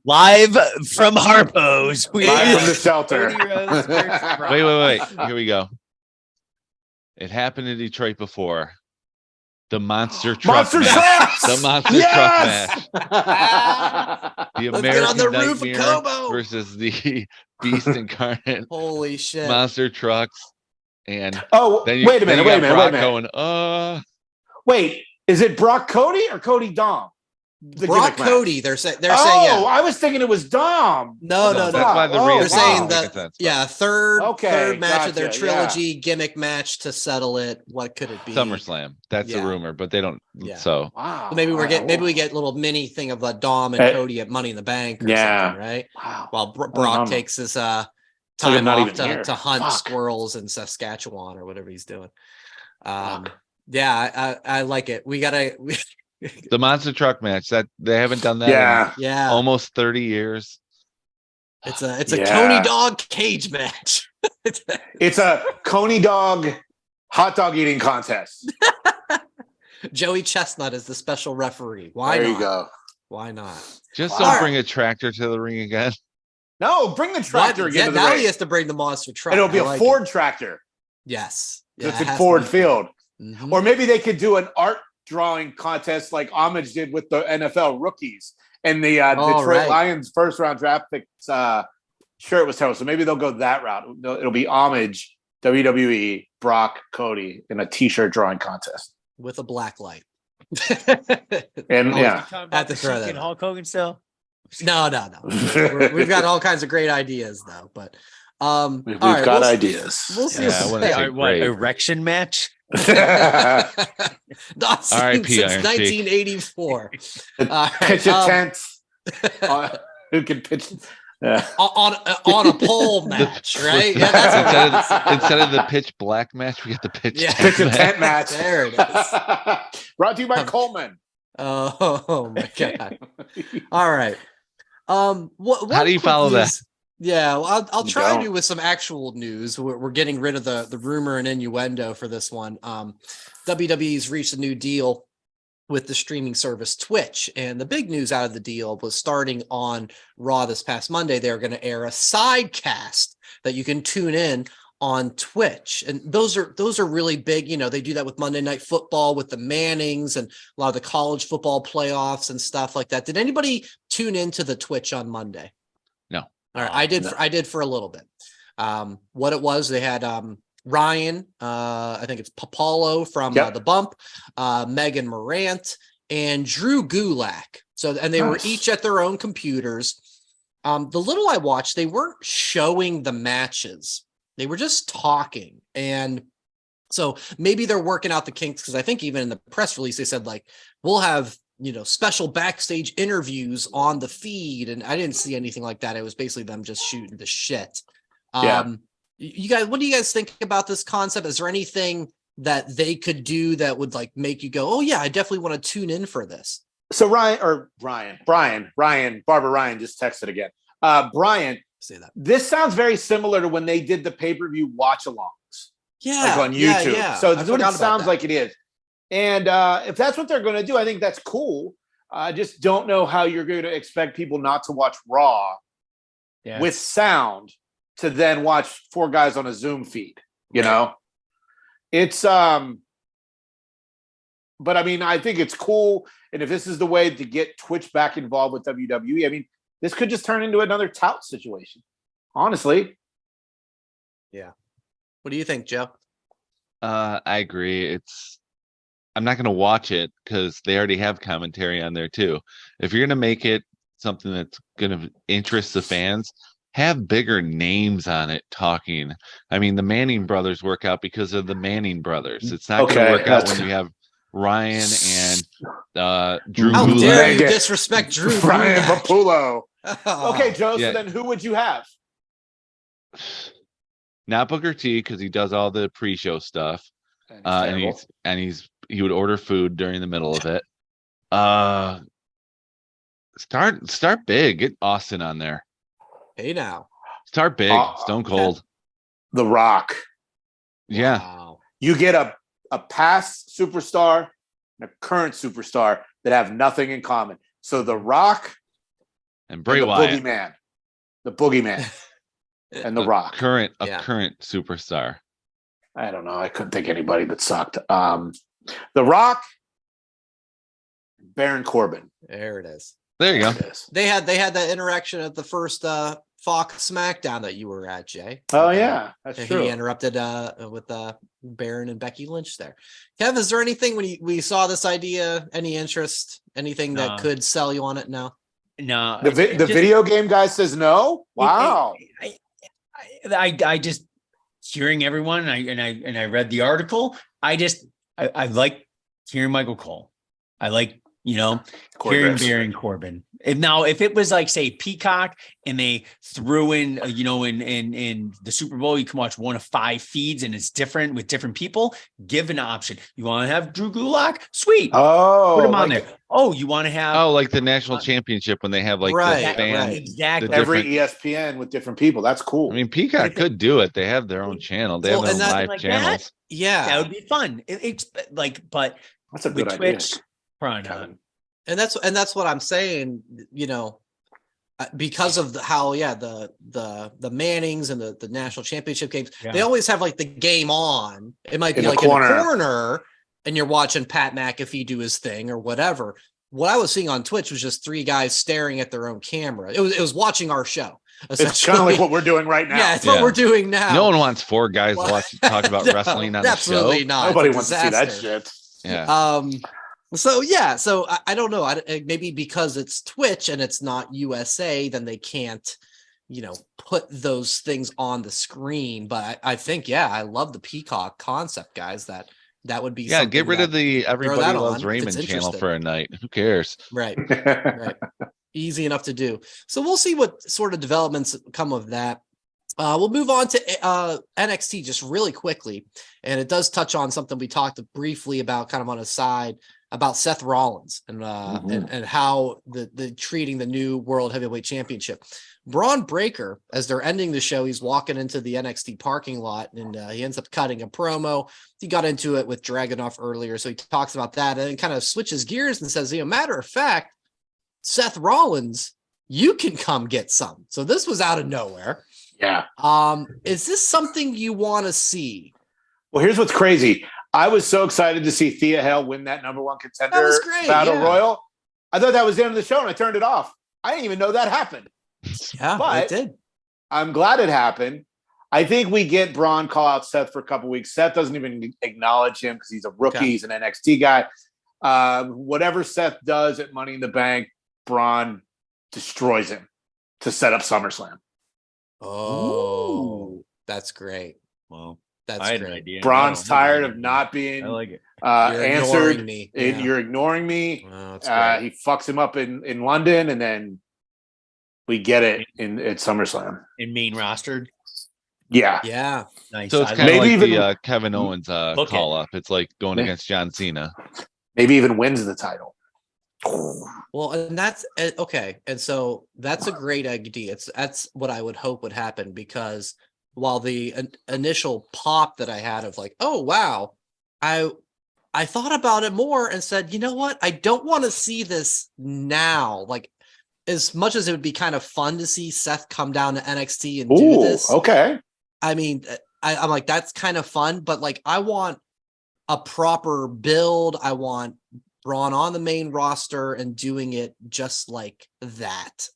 Live from Harpo's. Live from the shelter. Wait. Here we go. It happened in Detroit before. The Monster Truck Monster match. Trucks! The Monster Yes! Truck match. The Let's get on the American roof of Nightmare Kobo. versus the Beast Incarnate. Holy shit! Monster Trucks. And Oh, then wait a minute. Brock going, Wait, is it Brock Cody or Cody Dom? The Brock gimmick match? Cody. They're saying Oh, yeah. I was thinking it was Dom. No. That's why the Oh, Rhea they're thing saying doesn't that- make sense, but Yeah, third match of their gotcha, trilogy gimmick match to settle it. What could it be? SummerSlam. That's Yeah. the rumor, but they don't. Yeah. So Wow. So maybe we get a little mini thing of Dom and Cody at Money in the Bank or Yeah. something, right? Wow. While I don't Brock know. takes his like time I'm not off even here. to hunt Fuck. squirrels in Saskatchewan or whatever he's doing. Fuck. Yeah, I like it. We gotta the Monster Truck match, that they haven't done that in yeah. almost 30 years. It's a Yeah. Coney dog cage match. It's a Coney dog hot dog eating contest. Joey Chestnut is the special referee. Why there not? you go. Why not? Just Wow. don't bring a tractor to the ring again. No, bring the tractor again to the now ring. he has to bring the monster truck. And it'll be I a like Ford it. tractor. Yes. It's it in has Ford to be Field. Mhm. Or maybe they could do an art drawing contest like Homage did with the NFL rookies and the Detroit right. Lions first round draft picks. Sure, it was terrible. So maybe they'll go that route. It'll be Homage, WWE, Brock, Cody in a T-shirt drawing contest. With a black light. And yeah, Had to throw that Sheik and out. Hulk Hogan still. No. We've got all kinds of great ideas though, but we've all right, got we'll- ideas. We'll see. Yeah, I wouldn't Hey, say what, great. erection match? Not seen R.I.P. since Iron Sheik. 1984. Pitch a tent. Who can pitch? On a pole match, right? Yeah, that's what instead, it is. instead of the pitch black match, we got the pitch Yeah. tent Pitch a match. tent match. There it is. Brought to you by Coleman. Oh my god! All right. What How do you quick follow that? news- Yeah, well, I'll You try don't. to with some actual news. We're getting rid of the rumor and innuendo for this one. WWE's reached a new deal with the streaming service Twitch, and the big news out of the deal was starting on Raw this past Monday. They're going to air a sidecast that you can tune in on Twitch, and those are really big. You know, they do that with Monday Night Football with the Mannings and a lot of the college football playoffs and stuff like that. Did anybody tune into the Twitch on Monday? No. All right, I did. No. I did for a little bit. What it was, they had Ryan, I think it's Papalo from Yep. The Bump, Megan Morant, and Drew Gulak. So, and they were Nice. each at their own computers. The little I watched, they weren't showing the matches. They were just talking. And so maybe they're working out the kinks, because I think even in the press release, they said, like, we'll have, you know, special backstage interviews on the feed. And I didn't see anything like that. It was basically them just shooting the shit. Yeah. You guys, what do you guys think about this concept? Is there anything that they could do that would like make you go, oh yeah, I definitely want to tune in for this? So Brian, Barbara Ryan just texted again. Brian, Say that. this sounds very similar to when they did the pay-per-view watch-alongs. Yeah. Like on YouTube. Yeah. So I that's what forgot it about sounds that. like it is. And if that's what they're going to do, I think that's cool. I just don't know how you're going to expect people not to watch Raw with sound to then watch four guys on a Zoom feed. You know, it's but I mean, I think it's cool. And if this is the way to get Twitch back involved with WWE, I mean, this could just turn into another tout situation. Honestly. What do you think, Joe? I agree. I'm not going to watch it because they already have commentary on there too. If you're going to make it something that's going to interest the fans, have bigger names on it talking. I mean, the Manning brothers work out because of the Manning brothers. It's not going to work out when you have Ryan and Drew How Gulak. dare you disrespect Drew Ryan Gulak? Papulo. Oh. Okay, Joe, Yeah. so then who would you have? Not Booker T, because he does all the pre-show stuff. He would order food during the middle of it. Start big. Get Austin on there. Hey now. Start big. Stone Cold. The Rock. Yeah. Wow. You get a past superstar and a current superstar that have nothing in common. So The Rock And Bray and the Wyatt. Boogeyman. The Boogeyman and The Rock. Current Yeah. superstar. I don't know. I couldn't think of anybody that sucked. The Rock, Baron Corbin. There it is. There you go. There it is. They had that interaction at the first Fox SmackDown that you were at, Jay. Oh, yeah. That's And true. he interrupted with Baron and Becky Lynch there. Kev, is there anything when we saw this idea, any interest, anything that No. could sell you on it? No. No, The video game guy says no? Wow. I just hearing everyone and I read the article. I like hearing Michael Cole. I like, hearing Griff's. Baron Corbin. If it was like, say, Peacock and they threw in, in the Super Bowl, you can watch one of 5 feeds and it's different with different people. Give an option. You want to have Drew Gulak? Sweet. Oh. Put him on like there. Oh, you want to have like the national championship when they have like Right, the fan. right. exactly. the every different- ESPN with different people. That's cool. I mean, Peacock could do it. They have their own channel. They Well, have and their own that- live like that? channels. Yeah. That would be fun. It's like, but That's a with good idea. Twitch, probably not. Kevin. And that's what I'm saying, because of the Mannings and the national championship games, Yeah. they always have like the game on. It might be In the like in corner. the corner and you're watching Pat McAfee do his thing or whatever. What I was seeing on Twitch was just 3 guys staring at their own camera. It was watching our show. It's kind of like what we're doing right now. Yeah, it's what Yeah. we're doing now. No one wants 4 guys Well, talk about no, wrestling on the absolutely show. not. Nobody It's a wants to see that disaster. shit. Yeah. So I don't know. Maybe because it's Twitch and it's not USA, then they can't, put those things on the screen. But I think, I love the Peacock concept, guys. That that would be Yeah, get rid of the throw Everybody that Loves on if it's Raymond channel interesting. for a night. Who cares? Right. Right. Easy enough to do. So we'll see what sort of developments come of that. We'll move on to NXT just really quickly. And it does touch on something we talked briefly about kind of on a side about Seth Rollins and and how the treating the new World Heavyweight Championship. Braun Breaker, as they're ending the show, he's walking into the NXT parking lot and he ends up cutting a promo. He got into it with Dragunov earlier, so he talks about that and then kind of switches gears and says, matter of fact, Seth Rollins, you can come get some. So this was out of nowhere. Yeah. Is this something you want to see? Well, here's what's crazy. I was so excited to see Thea Hale win that number one contender battle royal. I thought that was the end of the show and I turned it off. I didn't even know that happened. Yeah, but it did. I'm glad it happened. I think we get Braun call out Seth for a couple weeks. Seth doesn't even acknowledge him because he's a rookie. Okay. He's an NXT guy. Whatever Seth does at Money in the Bank, Braun destroys him to set up SummerSlam. Oh, that's great. Well, that's I had great. An idea. Braun's tired of not being answered. Ignoring me. You're ignoring me. Oh, he fucks him up in London, and then we get it at SummerSlam. In main rostered. Yeah. Yeah. Nice. So it's kind of like the Kevin Owens call up. It's like going against John Cena. Maybe even wins the title. Well, and that's okay. And so that's a great idea. That's what I would hope would happen, because while the initial pop that I had of like, oh, wow, I thought about it more and said, you know what? I don't want to see this now. Like, as much as it would be kind of fun to see Seth come down to NXT and do this. Okay. I mean, I'm like, that's kind of fun, but like, I want a proper build. I want Braun on the main roster and doing it just like that.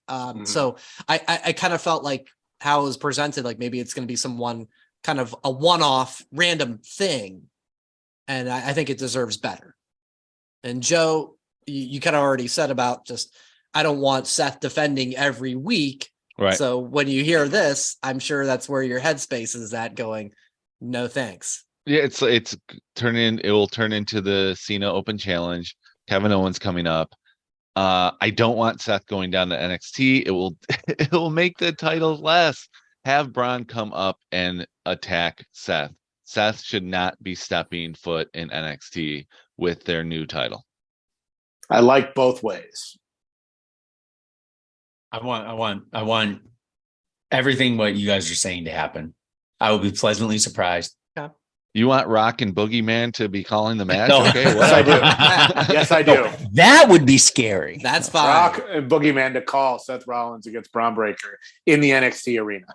So I kind of felt like how it was presented, like maybe it's going to be someone kind of a one-off random thing. And I think it deserves better. And Joe, you kind of already said about just, I don't want Seth defending every week. Right. So when you hear this, I'm sure that's where your headspace is at going, no, thanks. Yeah, it will turn into the Cena Open Challenge. Kevin Owens coming up. I don't want Seth going down to NXT. It will make the titles less. Have Braun come up and attack Seth. Seth should not be stepping foot in NXT with their new title. I like both ways. I want everything what you guys are saying to happen. I will be pleasantly surprised. You want Rock and Boogeyman to be calling the match? No. Okay, yes, I do. Yes, I do. That would be scary. That's fine. Rock and Boogeyman to call Seth Rollins against Braun Breaker in the NXT arena.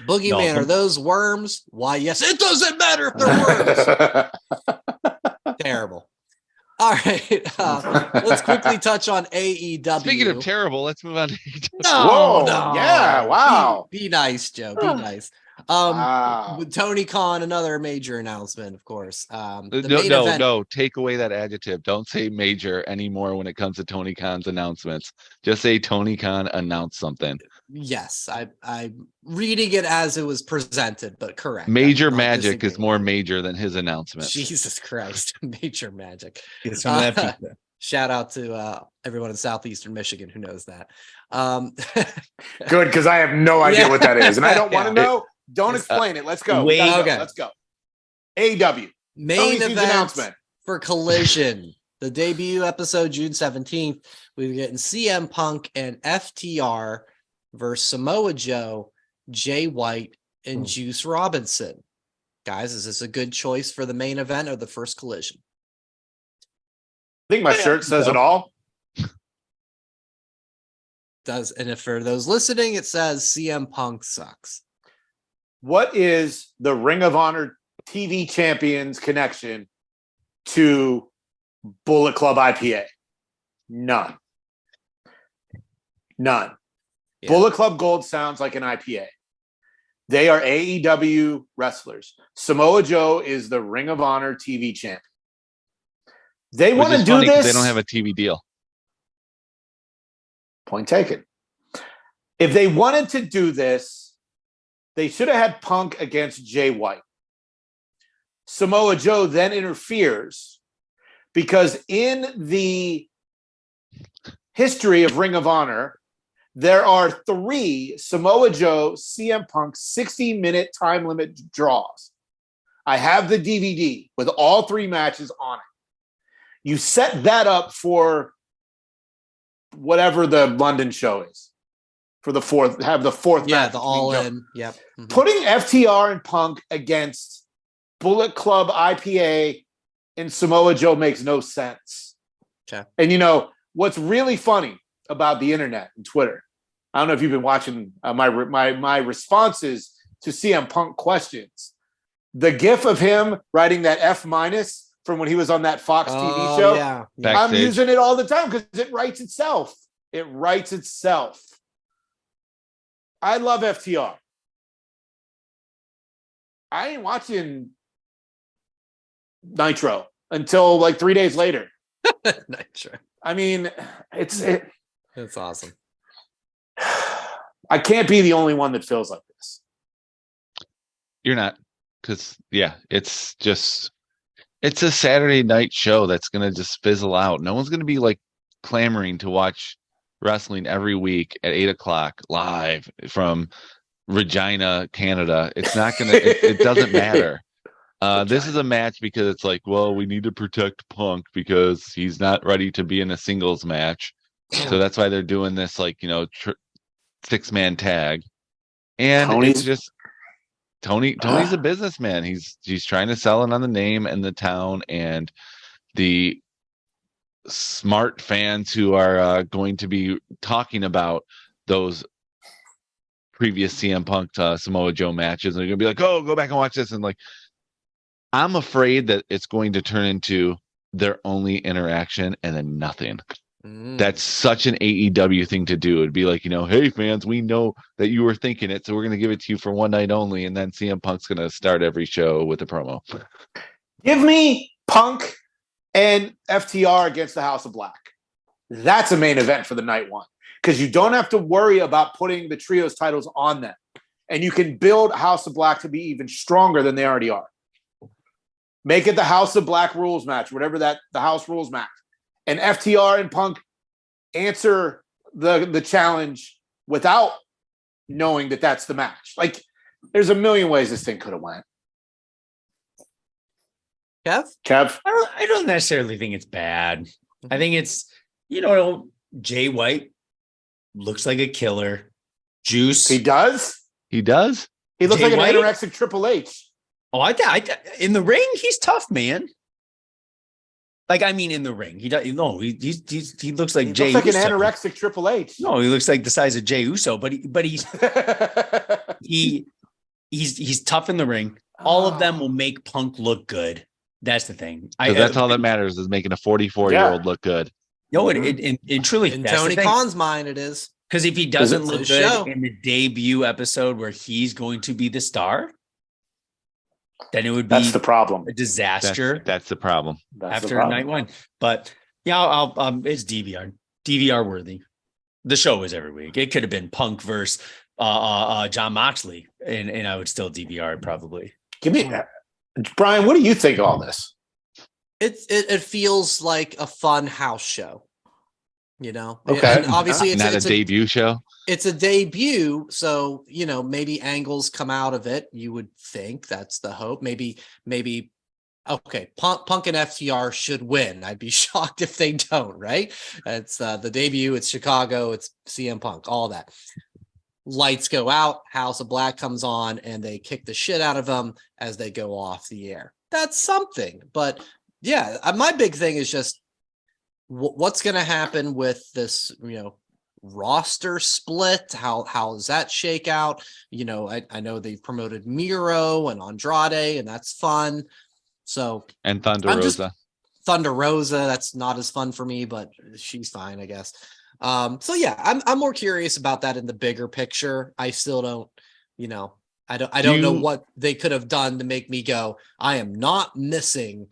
Boogeyman, are those worms? Why, yes, it doesn't matter if they're worms. Terrible. All right, let's quickly touch on AEW. Speaking of terrible, let's move on to AEW. No, yeah, wow. Be nice, Joe. Be nice. With Tony Khan, another major announcement, of course. No, take away that adjective. Don't say major anymore when it comes to Tony Khan's announcements. Just say Tony Khan announced something. Yes, I'm reading it as it was presented, but correct. Major Magic is more major than his announcement. Jesus Christ, Major Magic. Get some of that pizza. Shout out to everyone in southeastern Michigan who knows that. Good, because I have no idea what that is, and I don't want to know. Don't explain it. Let's go. Let's go. AEW main event announcement for Collision. The debut episode June 17th. We're getting CM Punk and FTR versus Samoa Joe, Jay White, and Juice Robinson. Guys, is this a good choice for the main event or the first Collision? I think my shirt says it all. And if for those listening, it says CM Punk sucks. What is the Ring of Honor TV Champions connection to Bullet Club IPA? None. Yeah. Bullet Club Gold sounds like an IPA. They are AEW wrestlers. Samoa Joe is the Ring of Honor TV champion. They want to do this. They don't have a TV deal. Point taken. If they wanted to do this, they should have had Punk against Jay White. Samoa Joe then interferes because in the history of Ring of Honor, there are 3 Samoa Joe CM Punk 60-minute time limit draws. I have the DVD with all 3 matches on it. You set that up for whatever the London show is for the 4th, have the 4th Yeah, match. the all in. Yep. Mm-hmm. Putting FTR and Punk against Bullet Club IPA and Samoa Joe makes no sense. Okay. And you know, what's really funny about the internet and Twitter, I don't know if you've been watching my responses to CM Punk questions. The gif of him writing that F- from when he was on that Fox TV show. Yeah. I'm using it all the time because it writes itself. It writes itself. I love FTR. I ain't watching Nitro until like 3 days later. Nitro. I mean, it's awesome. I can't be the only one that feels like this. You're not, because it's a Saturday night show that's gonna just fizzle out. No one's gonna be like clamoring to watch wrestling every week at 8:00 live from Regina, Canada. It's not gonna. It doesn't matter. This is a match because it's like, well, we need to protect Punk because he's not ready to be in a singles match. So that's why they're doing this, like, 6-man tag. And it's just Tony's a businessman. He's trying to sell it on the name and the town, and the smart fans who are going to be talking about those previous CM Punk Samoa Joe matches, and they're gonna be like, oh, go back and watch this. And like, I'm afraid that it's going to turn into their only interaction and then nothing. That's such an AEW thing to do. It'd be like, hey fans, we know that you were thinking it, so we're going to give it to you for one night only, and then CM Punk's going to start every show with a promo. Give me Punk and FTR against the House of Black. That's a main event for the night one, because you don't have to worry about putting the trios titles on them, and you can build House of Black to be even stronger than they already are. Make it the House of Black rules match, whatever the house rules match. And FTR and Punk answer the challenge without knowing that that's the match. Like, there's a million ways this thing could have went. Kev? I don't necessarily think it's bad. I think it's, Jay White looks like a killer. Juice. He does? He does? He looks Jay like an White? anorexic Triple H. Oh, in the ring, he's tough, man. Like, I mean, in the ring, he looks like Jey Uso. Looks like Uso. an anorexic Triple H. No, he looks like the size of Jey Uso, but he's he's tough in the ring. All of them will make Punk look good. That's the thing. That's all that matters, is making a 44-year-old look good. No, it truly. In Tony Khan's mind, it is. Because if he doesn't look good show in the debut episode where he's going to be the star, then it would be that's the problem. A disaster. That's the problem. After night one. But yeah, it's DVR worthy. The show is every week. It could have been Punk versus John Moxley, and I would still DVR it probably. Give me Brian, what do you think of all this? It feels like a fun house show. Okay. And obviously Not a debut show. It's a debut, so maybe angles come out of it. You would think that's the hope. Maybe. Okay, Punk and FTR should win. I'd be shocked if they don't. Right? It's the debut. It's Chicago. It's CM Punk. All that. Lights go out. House of Black comes on, and they kick the shit out of them as they go off the air. That's something. But yeah, my big thing is just what's going to happen with this, roster split. How does that shake out? I know they've promoted Miro and Andrade, and that's fun. So, and Thunder Rosa. Thunder Rosa, that's not as fun for me, but she's fine, I guess. So yeah, I'm more curious about that in the bigger picture. I still don't, I don't know what they could have done to make me go, I am not missing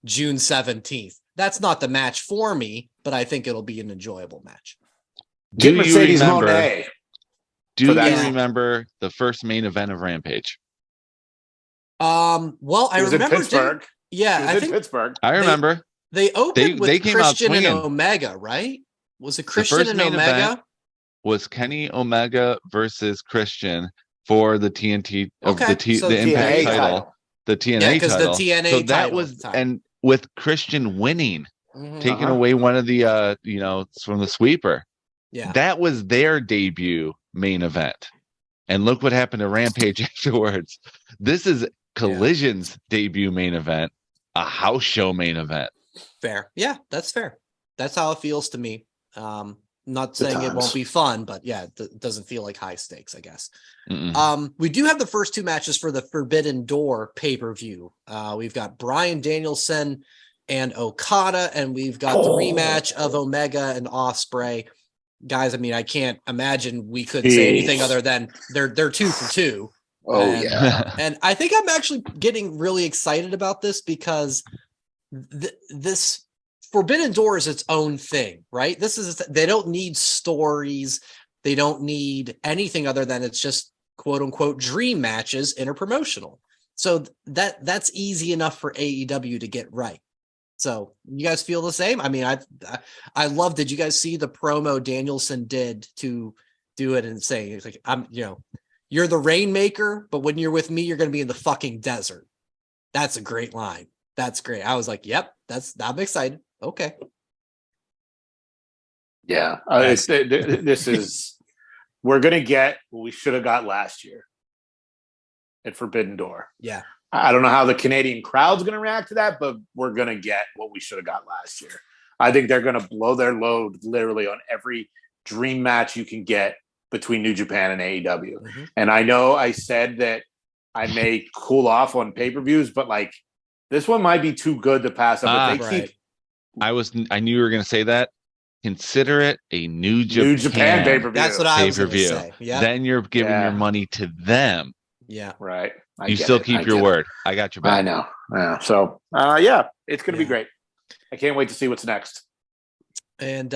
June 17th. That's not the match for me, but I think it'll be an enjoyable match. Do you remember the first main event of Rampage? Well, I He was in remember. Pittsburgh. Yeah, He was I in think Pittsburgh. I remember. they opened with they came out Christian and swinging. Omega, right? Was it The Christian first and main Omega? event was Kenny Omega versus Christian for the TNT of Okay, the so the Impact TNA title, the TNA Yeah, 'cause the title. TNA so that title at was the time. and with Christian winning, Mhm. taking away one of the from the sweeper. Yeah. That was their debut main event. And look what happened to Rampage afterwards. This is Collision's debut main event, a house show main event. Fair. Yeah, that's fair. That's how it feels to me. Not saying it times. won't be fun, but yeah, it doesn't feel like high stakes, I guess. Mm-mm. We do have the first two matches for the Forbidden Door pay-per-view. We've got Bryan Danielson and Okada, and we've got the rematch of Omega and Ospreay. Guys, I mean, I can't imagine we could say anything other than they're 2 for 2. Oh, And, yeah. And I think I'm actually getting really excited about this because this Forbidden Door is its own thing, right? They don't need stories. They don't need anything other than it's just quote unquote dream matches interpromotional. So that's easy enough for AEW to get right. So you guys feel the same? I mean, I love. Did you guys see the promo Danielson did to do it and say it's like you're the rainmaker, but when you're with me, you're going to be in the fucking desert. That's a great line. That's great. I was like, yep, I'm excited. Okay. Yeah. This is, we're going to get what we should have got last year at Forbidden Door. Yeah. I don't know how the Canadian crowd's going to react to that, but we're going to get what we should have got last year. I think they're going to blow their load literally on every dream match you can get between New Japan and AEW. Mm-hmm. And I know I said that I may cool off on pay-per-views, but like this one might be too good to pass up. If they keep, I knew you were going to say that. Consider it a New Japan pay-per-view. That's what I was going to say. Yeah. Then you're giving your money to them. Yeah. Right. You still keep your word. I got your back. I know. Yeah. So, it's going to be great. I can't wait to see what's next. And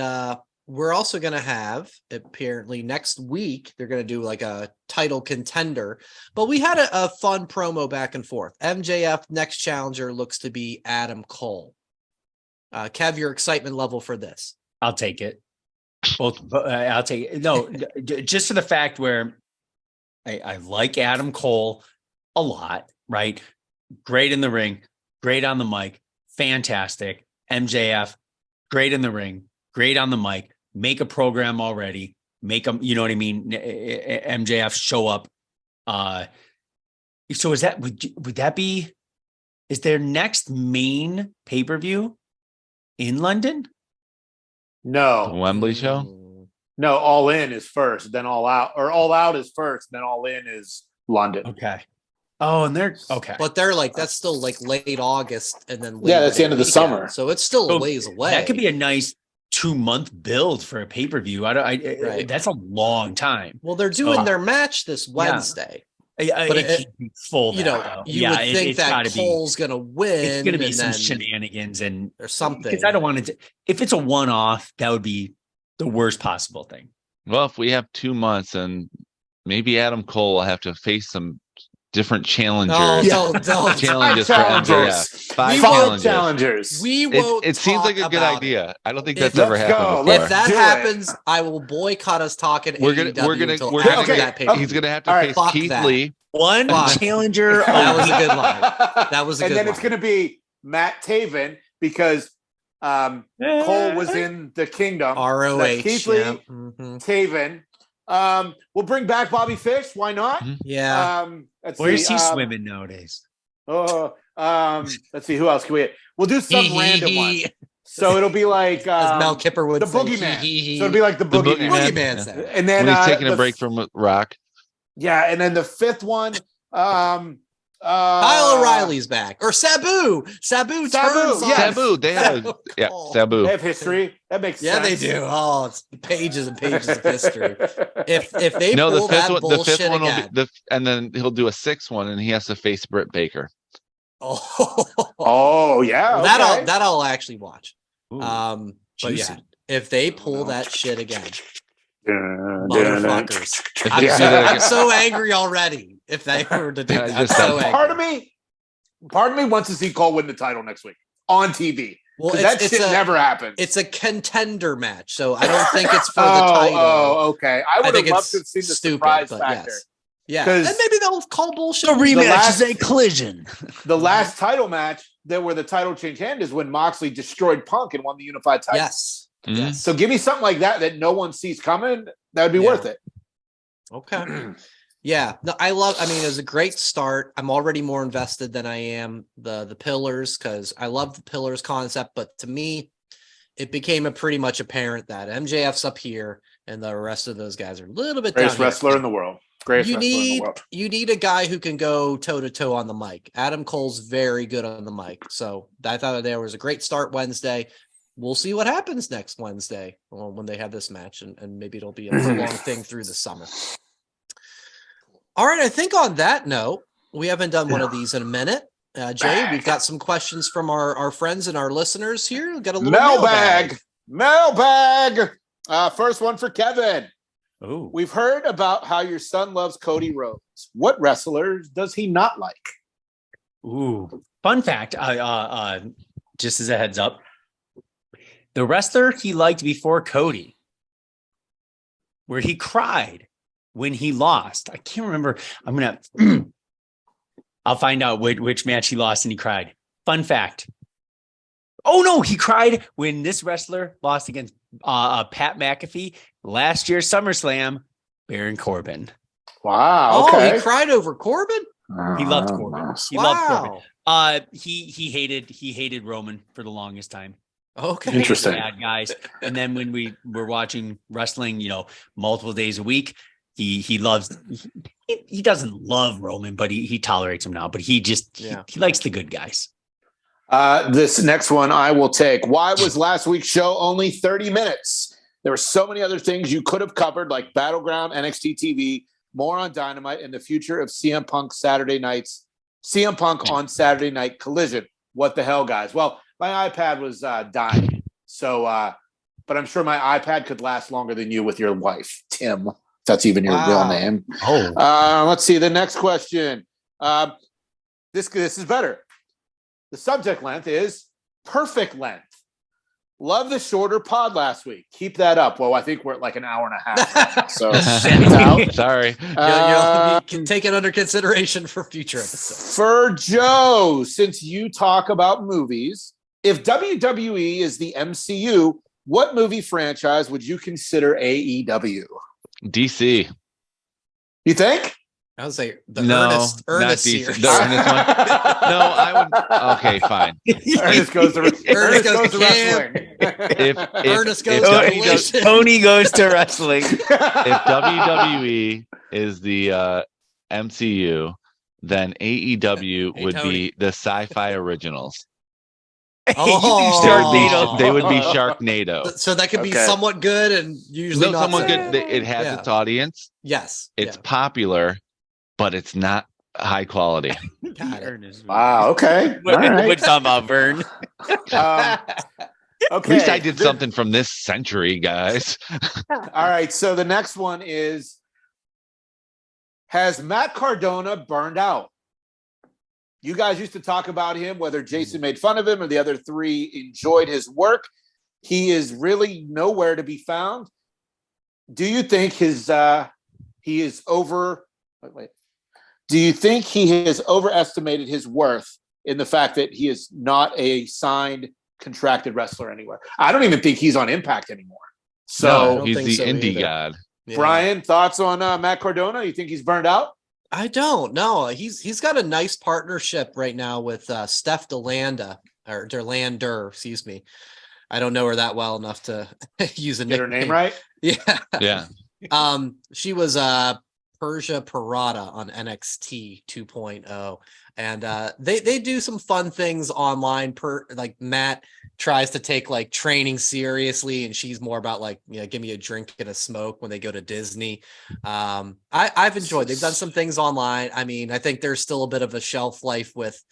we're also going to have, apparently next week, they're going to do like a title contender. But we had a fun promo back and forth. MJF next challenger looks to be Adam Cole. Kev, your excitement level for this? I'll take it. I'll take it. No, just to the fact where I like Adam Cole a lot, right? Great in the ring, great on the mic, fantastic. MJF, great in the ring, great on the mic. Make a program already. Make them, you know what I mean? MJF show up. So is that would that be? Is their next main pay-per-view in London? No. The Wembley show? No, All In is first, then All Out, or All Out is first, then All In is London. Okay. Oh, and they're okay. But they're like, that's still like late August and then that's the end of the summer. So it's still a ways away. That could be a nice 2-month build for a pay-per-view. Right. That's a long time. Well, they're doing their match this Wednesday. But it can't be full. You would think that Cole's going to win. It's going to be some shenanigans or something. Because I don't want to. If it's a one-off, that would be the worst possible thing. Well, if we have 2 months, and maybe Adam Cole will have to face some different challengers. Don't. Challenges for MJF. 5 challengers. We won't. It seems like a good idea. I don't think that's ever happened before. If that happens, I will boycott us talking. We're gonna that paper. He's gonna have to face Keith Lee. One challenger. That was a good line. That was a good line. And then it's gonna be Matt Taven because Cole was in the Kingdom. ROH. Keith Lee, Taven. We'll bring back Bobby Fish. Why not? Yeah. Where's he swimming nowadays? Let's see. Who else can we? We'll do some random one. So it'll be like Mel Kipper would the say, Boogeyman. So it'll be like the Boogeyman. Yeah. And then when he's taking a break from Rock. Yeah, and then the fifth one. Kyle O'Reilly's back, or Sabu. Sabu. Sabu. They have Sabu. They have history. That makes sense. Yeah, they do. Oh, it's pages and pages of history. If they pull the fifth that one, bullshit the fifth one again, will be and then he'll do a sixth one, and he has to face Britt Baker. Oh yeah, okay. that I'll actually watch. Ooh, but yeah, if they pull that shit again, Motherfuckers. Yeah. I'm so angry already if they were to do Yeah, that. just I'm so angry. Part of me wants to see Cole win the title next week on TV. Well, Because that shit never happens. It's a contender match, so I don't think it's for the title. Oh, okay. I would have loved to have seen the stupid, surprise but factor. yes. Yeah, 'Cause and maybe they'll call bullshit. The rematch last- is a collision. The last title match where the title changed hand is when Moxley destroyed Punk and won the unified title. Yes. Mhm. Yes. So give me something like that no one sees coming. That would be worth it. Okay. Yeah. No, I mean, it was a great start. I'm already more invested than I am the pillars because I love the pillars concept, but to me, it became pretty much apparent that MJF's up here and the rest of those guys are a little bit Greatest down wrestler here. in the world. Greatest wrestler in the world. You need a guy who can go toe to toe on the mic. Adam Cole's very good on the mic. So I thought there was a great start Wednesday. We'll see what happens next Wednesday when they have this match, and maybe it'll be a long thing through the summer. All right, I think on that note, we haven't done one of these in a minute. Jay, we've got some questions from our friends and our listeners here. We've got a little mailbag. First one for Kevin. Oh, We've heard about how your son loves Cody Rhodes. What wrestlers does he not like? ooh. Fun fact. Just as a heads up, the wrestler he liked before Cody, where he cried when he lost. I can't remember. I'm gonna. I'll find out which match he lost and he cried. Fun fact. Oh no, he cried when this wrestler lost against Pat McAfee last year's SummerSlam. Baron Corbin. Wow. Oh, Okay. he cried over Corbin? He loved Corbin. He loved Corbin. He hated Roman for the longest time. Okay. Interesting. Bad guys. And then when we were watching wrestling, multiple days a week, he loves. He doesn't love Roman, but he tolerates him now. But he likes the good guys. This next one I will take. Why was last week's show only 30 minutes? There were so many other things you could have covered, like Battleground, NXT TV, more on Dynamite, and the future of CM Punk on Saturday Night Collision. What the hell, guys? Well, my iPad was dying. So, but I'm sure my iPad could last longer than you with your wife, Tim. If that's even your real name. Oh, Let's see the next question. This is better. The subject length is perfect length. Love the shorter pod last week. Keep that up. Well, I think we're at like an hour and a half now, so it's out. Sorry. You can take it under consideration for future episodes. For Joe, since you talk about movies, if WWE is the MCU, what movie franchise would you consider AEW? DC. You think? I would say the No, Ernest not DC. series. The Ernest one? No, I would. Okay, fine. Ernest goes to Ernest goes to wrestling. If Ernest goes if to WWE Collision. Tony goes to wrestling. if WWE is the MCU, then AEW Hey, would Tony. be the sci-fi originals. Oh. Sharknado. They would be Sharknado. So that could be Okay. somewhat good and usually No, not someone so good. It has Yeah. its audience. Yes. It's popular, but it's not high quality. Got it. Wow. Okay. All right. What's talking about, Vern? Okay. At least I did something from this century, guys. All right. So the next one is: has Matt Cardona burned out? You guys used to talk about him, whether Jason made fun of him or the other three enjoyed his work. He is really nowhere to be found. Do you think he is over? Wait. Do you think he has overestimated his worth in the fact that he is not a signed, contracted wrestler anywhere? I don't even think he's on Impact anymore. So, don't he's think the so indie either. god. Yeah. Brian, thoughts on Matt Cardona? You think he's burned out? I don't know. He's got a nice partnership right now with Steph Delander, excuse me. I don't know her that well enough to use a Get her nickname. name right? Yeah. Yeah. She was Persia Parada on NXT 2.0. And they do some fun things online. Like Matt tries to take like training seriously, and she's more about like, give me a drink and a smoke when they go to Disney. I've enjoyed. They've done some things online. I mean, I think there's still a bit of a shelf life with.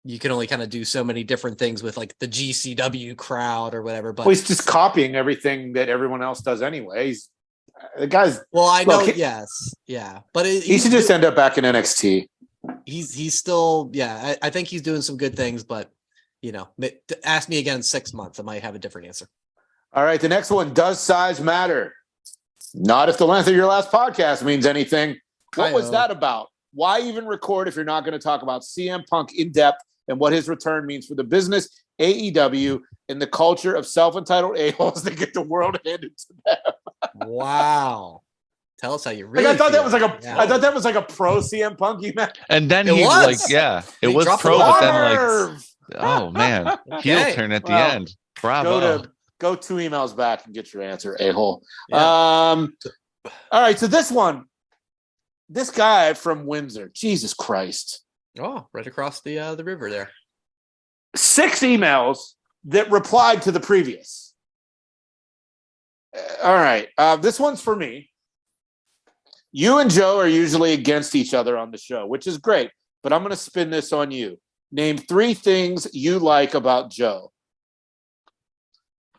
You can only kind of do so many different things with like the GCW crowd or whatever. But Well, he's just copying everything that everyone else does anyway. The guy's Well, I know, Look, yes, yeah, but he should just end up back in NXT. he's still, yeah. I think he's doing some good things, but ask me again in 6 months, I might have a different answer. All right, the next one: does size matter? Not if the length of your last podcast means anything. What was that about? Why even record if you're not going to talk about CM Punk in depth and what his return means for the business, AEW, and the culture of self-entitled a-holes that get the world handed to them? Wow. Tell us how you really I thought that was I thought that was like a pro CM Punk event. And then It he was. it He was dropped pro, the but then Nerve! oh man, heel Okay. turn at the Well, end. Bravo. Go 2 emails back and get your answer, a-hole. Yeah. All right, so this guy from Windsor, Jesus Christ. Oh, right across the river there. 6 emails that replied to the previous. All right, this one's for me. You and Joe are usually against each other on the show, which is great, but I'm going to spin this on you. Name 3 things you like about Joe.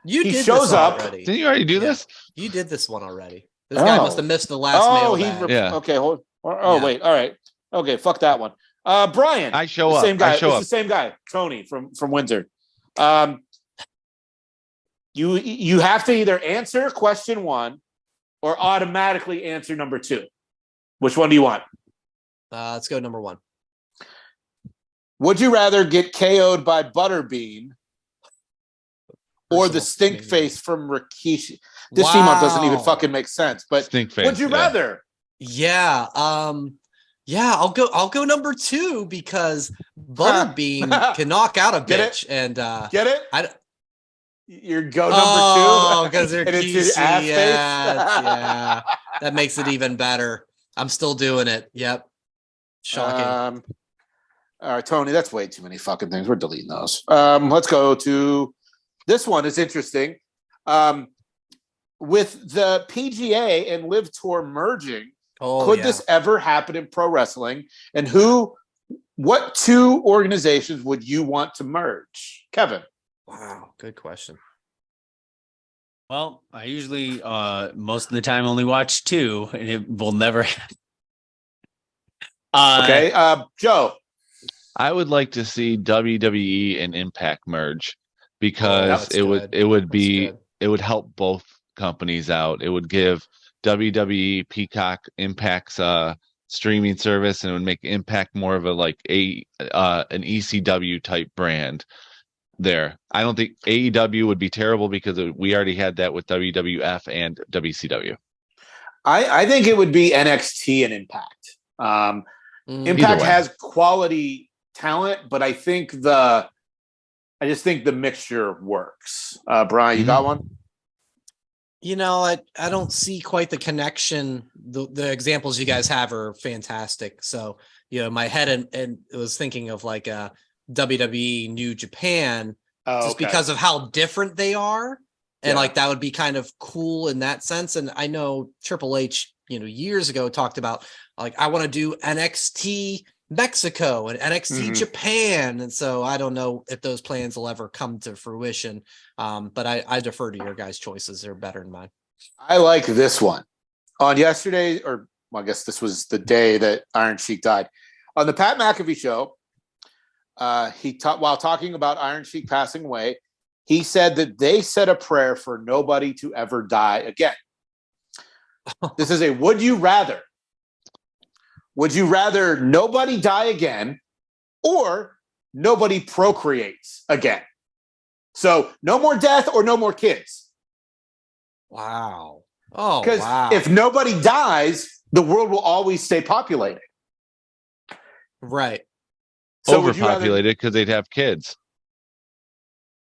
He shows this up. already. Didn't you already do this? You did this one already. This guy must have missed the last mailbag. Yeah. Okay, hold. Oh, Yeah. wait. All right. Okay, fuck that one. Brian. I show the up. Same guy. I show It's up. the same guy, Tony from Windsor. You have to either answer question 1 or automatically answer number 2. Which one do you want? Let's go number 1. Would you rather get KO'd by Butterbean or the stink face from Rikishi? This team up doesn't even fucking make sense. But Stink face, would you rather? Yeah. I'll go number 2 because Butterbean can knock out a Get it? bitch and Get it? You're go number 2. Oh, because they're And it's your QC. ass face? Yeah. That makes it even better. I'm still doing it. Yep. Shocking. All right, Tony, that's way too many fucking things. We're deleting those. Let's go to this one. It's interesting. With the PGA and Live Tour merging, could this ever happen in pro wrestling? And what 2 organizations would you want to merge? Kevin. Wow, good question. Well, I usually most of the time only watch 2, and it will never. Okay, Joe. I would like to see WWE and Impact merge because it would help both companies out. It would give WWE Peacock Impact's streaming service, and it would make Impact more of an ECW type brand. There, I don't think AEW would be terrible because we already had that with WWF and WCW. I think it would be NXT and Impact. Impact has quality talent, but I just think the mixture works. Brian, you got one? I don't see quite the connection. The examples you guys have are fantastic. So, my head and it was thinking of like a WWE New Japan just because of how different they are. And like that would be kind of cool in that sense. And I know Triple H, years ago talked about like, I want to do NXT Mexico and NXT Japan. And so I don't know if those plans will ever come to fruition. But I defer to your guys' choices. They're better than mine. I like this one. On yesterday, or I guess this was the day that Iron Sheik died. On the Pat McAfee show, while talking about Iron Sheik passing away, he said that they said a prayer for nobody to ever die again. This is a would you rather. Would you rather nobody die again or nobody procreates again? So no more death or no more kids. Wow. Oh, because if nobody dies, the world will always stay populated. Right. So overpopulated because they'd have kids.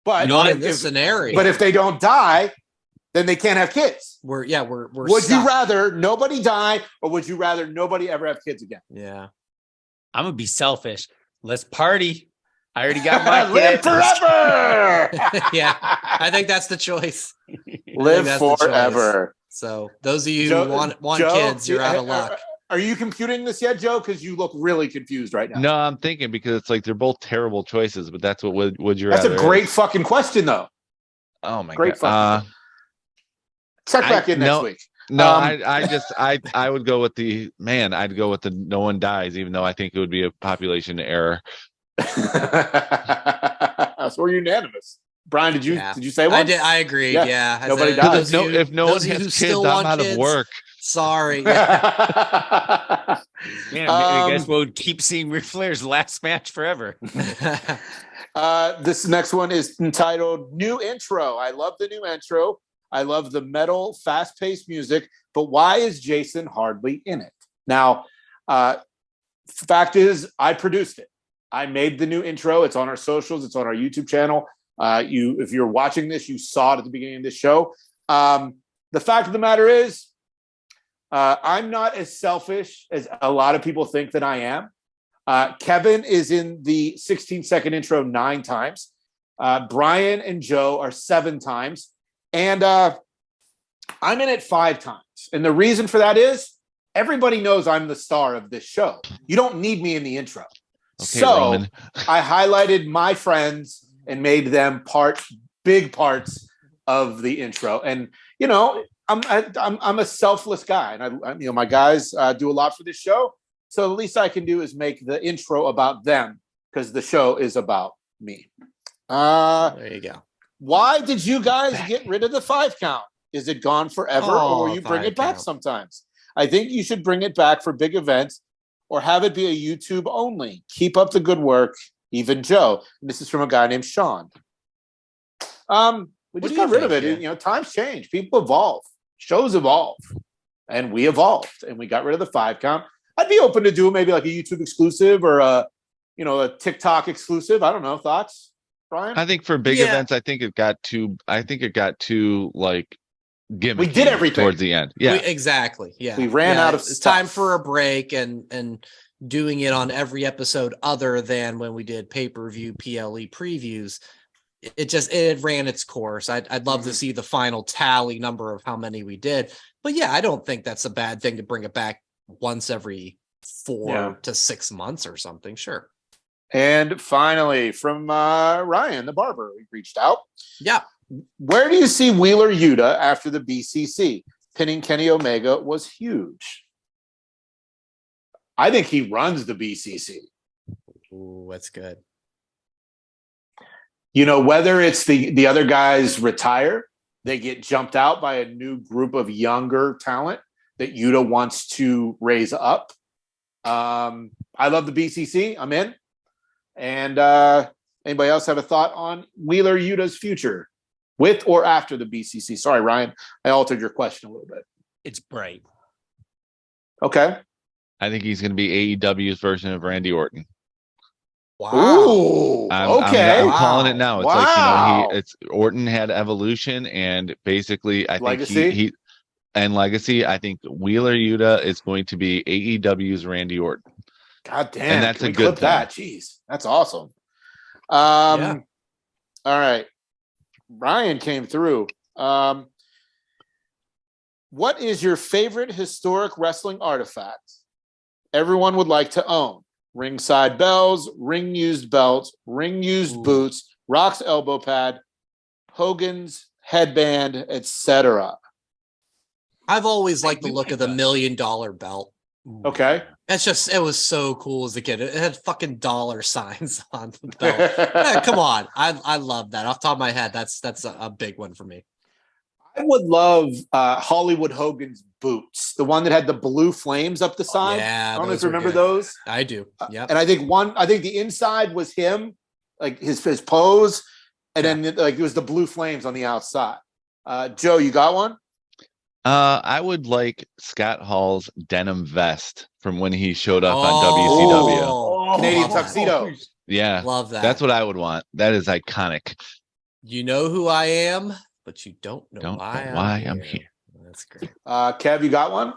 But not in this scenario. But if they don't die, then they can't have kids. We're would stuck. You rather nobody die or would you rather nobody ever have kids again? Yeah. I'm gonna be selfish. Let's party. I already got my live forever. Yeah, I think that's the choice. Live forever. So those of you who want Joe, kids, you're out of luck. Are you computing this yet, Joe? Because you look really confused right now. No, I'm thinking because it's like they're both terrible choices, but that's what would you rather? That's a great is. fucking question, though. Oh my great god! Check back in next week. No, I would go with I'd go with the no one dies, even though I think it would be a population error. So we're unanimous. Brian, did you say one? I did. I agreed. Yeah. Nobody dies. If no one has kids, I'm out of work. Sorry. Man, I guess we'll keep seeing Ric Flair's last match forever. This next one is entitled New Intro. I love the new intro. I love the metal, fast-paced music, but why is Jason hardly in it? Now, fact is, I produced it. I made the new intro. It's on our socials. It's on our YouTube channel. If you're watching this, you saw it at the beginning of this show. The fact of the matter is, I'm not as selfish as a lot of people think that I am. Kevin is in the 16-second intro 9 times. Brian and Joe are 7 times. And I'm in it 5 times. And the reason for that is everybody knows I'm the star of this show. You don't need me in the intro. Okay, so Roman. I highlighted my friends and made them big parts of the intro. And, you know, I'm a selfless guy. And my guys do a lot for this show. So the least I can do is make the intro about them because the show is about me. There you go. Why did you guys get rid of the 5 count? Is it gone forever, or will you bring it back sometimes? I think you should bring it back for big events or have it be a YouTube only. Keep up the good work, even Joe. And this is from a guy named Sean. We just got rid of it. You know, times change. People evolve. Shows evolve. And we evolved. And we got rid of the 5 count. I'd be open to do maybe like a YouTube exclusive or a TikTok exclusive. I don't know. Thoughts, Brian? I think for big events, I think it got too like gimmicky. We did everything towards the end. Yeah, exactly. Yeah, we ran out of It's stuff. time for a break and doing it on every episode other than when we did pay-per-view PLE previews. It ran its course. I'd love to see the final tally number of how many we did. But yeah, I don't think that's a bad thing to bring it back once every 4 to 6 months or something. Sure. And finally, from Ryan, the barber, we reached out. Yeah. Where do you see Wheeler Yuta after the BCC? Pinning Kenny Omega was huge. I think he runs the BCC. Ooh, that's good. You know, whether it's the other guys retire, they get jumped out by a new group of younger talent that Yuta wants to raise up. I love the BCC. I'm in. And anybody else have a thought on Wheeler Yuta's future with or after the BCC? Sorry, Ryan, I altered your question a little bit. It's bright. Okay. I think he's going to be AEW's version of Randy Orton. Wow. Ooh, okay. I'm calling it now. It's Wow. like, Orton had evolution and basically I think he and legacy. I think Wheeler Yuta is going to be AEW's Randy Orton. God damn. And that's Can a we good clip thing. that. Jeez. That's awesome. All right. Ryan came through. What is your favorite historic wrestling artifact everyone would like to own? Ringside bells, ring-used belts, ring-used boots, Rock's elbow pad, Hogan's headband, etc. I've always liked the look of the $1 million belt. Okay. It was so cool as a kid. It had fucking dollar signs on the belt. Yeah, come on. I love that. Off the top of my head, that's a big one for me. I would love Hollywood Hogan's boots, the one that had the blue flames up the side. Yeah, I don't know if you remember those. I do. Yeah. And I think the inside was him, like his pose, and then like it was the blue flames on the outside. Joe, you got one? I would like Scott Hall's denim vest from when he showed up on WCW. Canadian tuxedo. Yeah. Love that. That's what I would want. That is iconic. You know who I am, but you don't know why I'm here. That's great. Kev, you got one?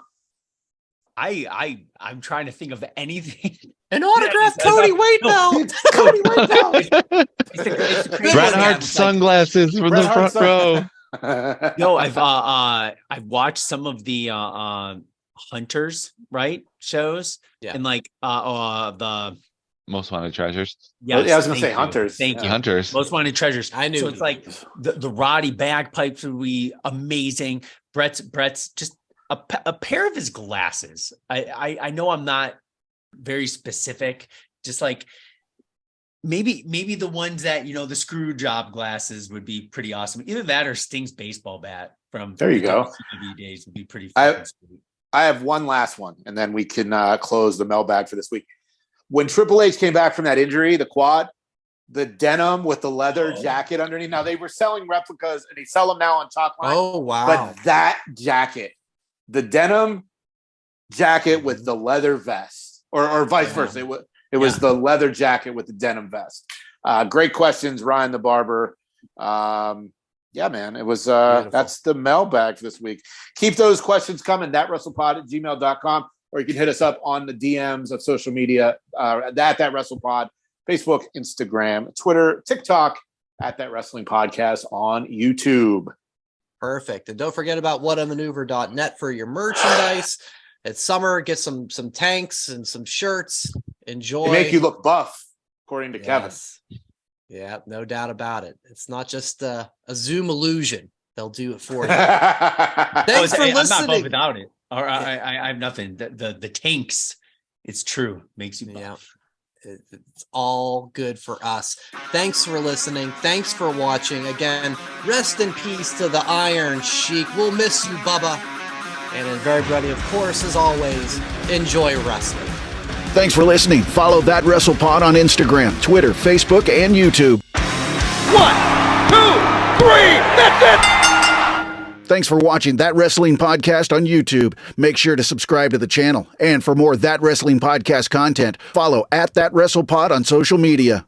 I'm trying to think of anything. An autograph, Cody Wade belt. Cody Wade belt. Bret Hart sunglasses from the front row. No, I've watched some of the Hunters, right, shows, and like the Most Wanted Treasures. Yes, I was gonna say Hunters. Thank you. Hunters. Most Wanted Treasures. I knew. So it's like the Roddy bagpipes would be amazing. Brett's just a pair of his glasses. I know I'm not very specific, just like maybe the ones that, the screw job glasses would be pretty awesome. Either that or Sting's baseball bat from There you go. WCW days would be pretty fucking sweet. I have one last one, and then we can close the mailbag for this week. When Triple H came back from that injury, the quad, the denim with the leather jacket underneath. Now, they were selling replicas, and they sell them now on Talkline. Oh, wow. But that jacket, the denim jacket with the leather vest, or vice versa. It was the leather jacket with the denim vest. Great questions, Ryan the Barber. Yeah, man, it was that's the mailbag for this week. Keep those questions coming. ThatWrestlePod@gmail.com, or you can hit us up on the DMs of social media that WrestlePod, Facebook, Instagram, Twitter, TikTok, at That Wrestling Podcast on YouTube. Perfect. And don't forget about whatamaneuver.net for your merchandise. It's summer. Get some tanks and some shirts. Enjoy. They make you look buff, according to Kevin. Yeah, no doubt about it. It's not just a Zoom illusion. They'll do it for you. Thanks for I'm listening. not buff without it. Or I have nothing. The tanks, it's true. Makes you buff. Yeah. It's all good for us. Thanks for listening. Thanks for watching. Again, rest in peace to the Iron Sheik. We'll miss you, Bubba. And everybody, of course, as always, enjoy wrestling. Thanks for listening. Follow That WrestlePod on Instagram, Twitter, Facebook, and YouTube. 1, 2, 3, that's it! Thanks for watching That Wrestling Podcast on YouTube. Make sure to subscribe to the channel. And for more That Wrestling Podcast content, follow @ThatWrestlePod on social media.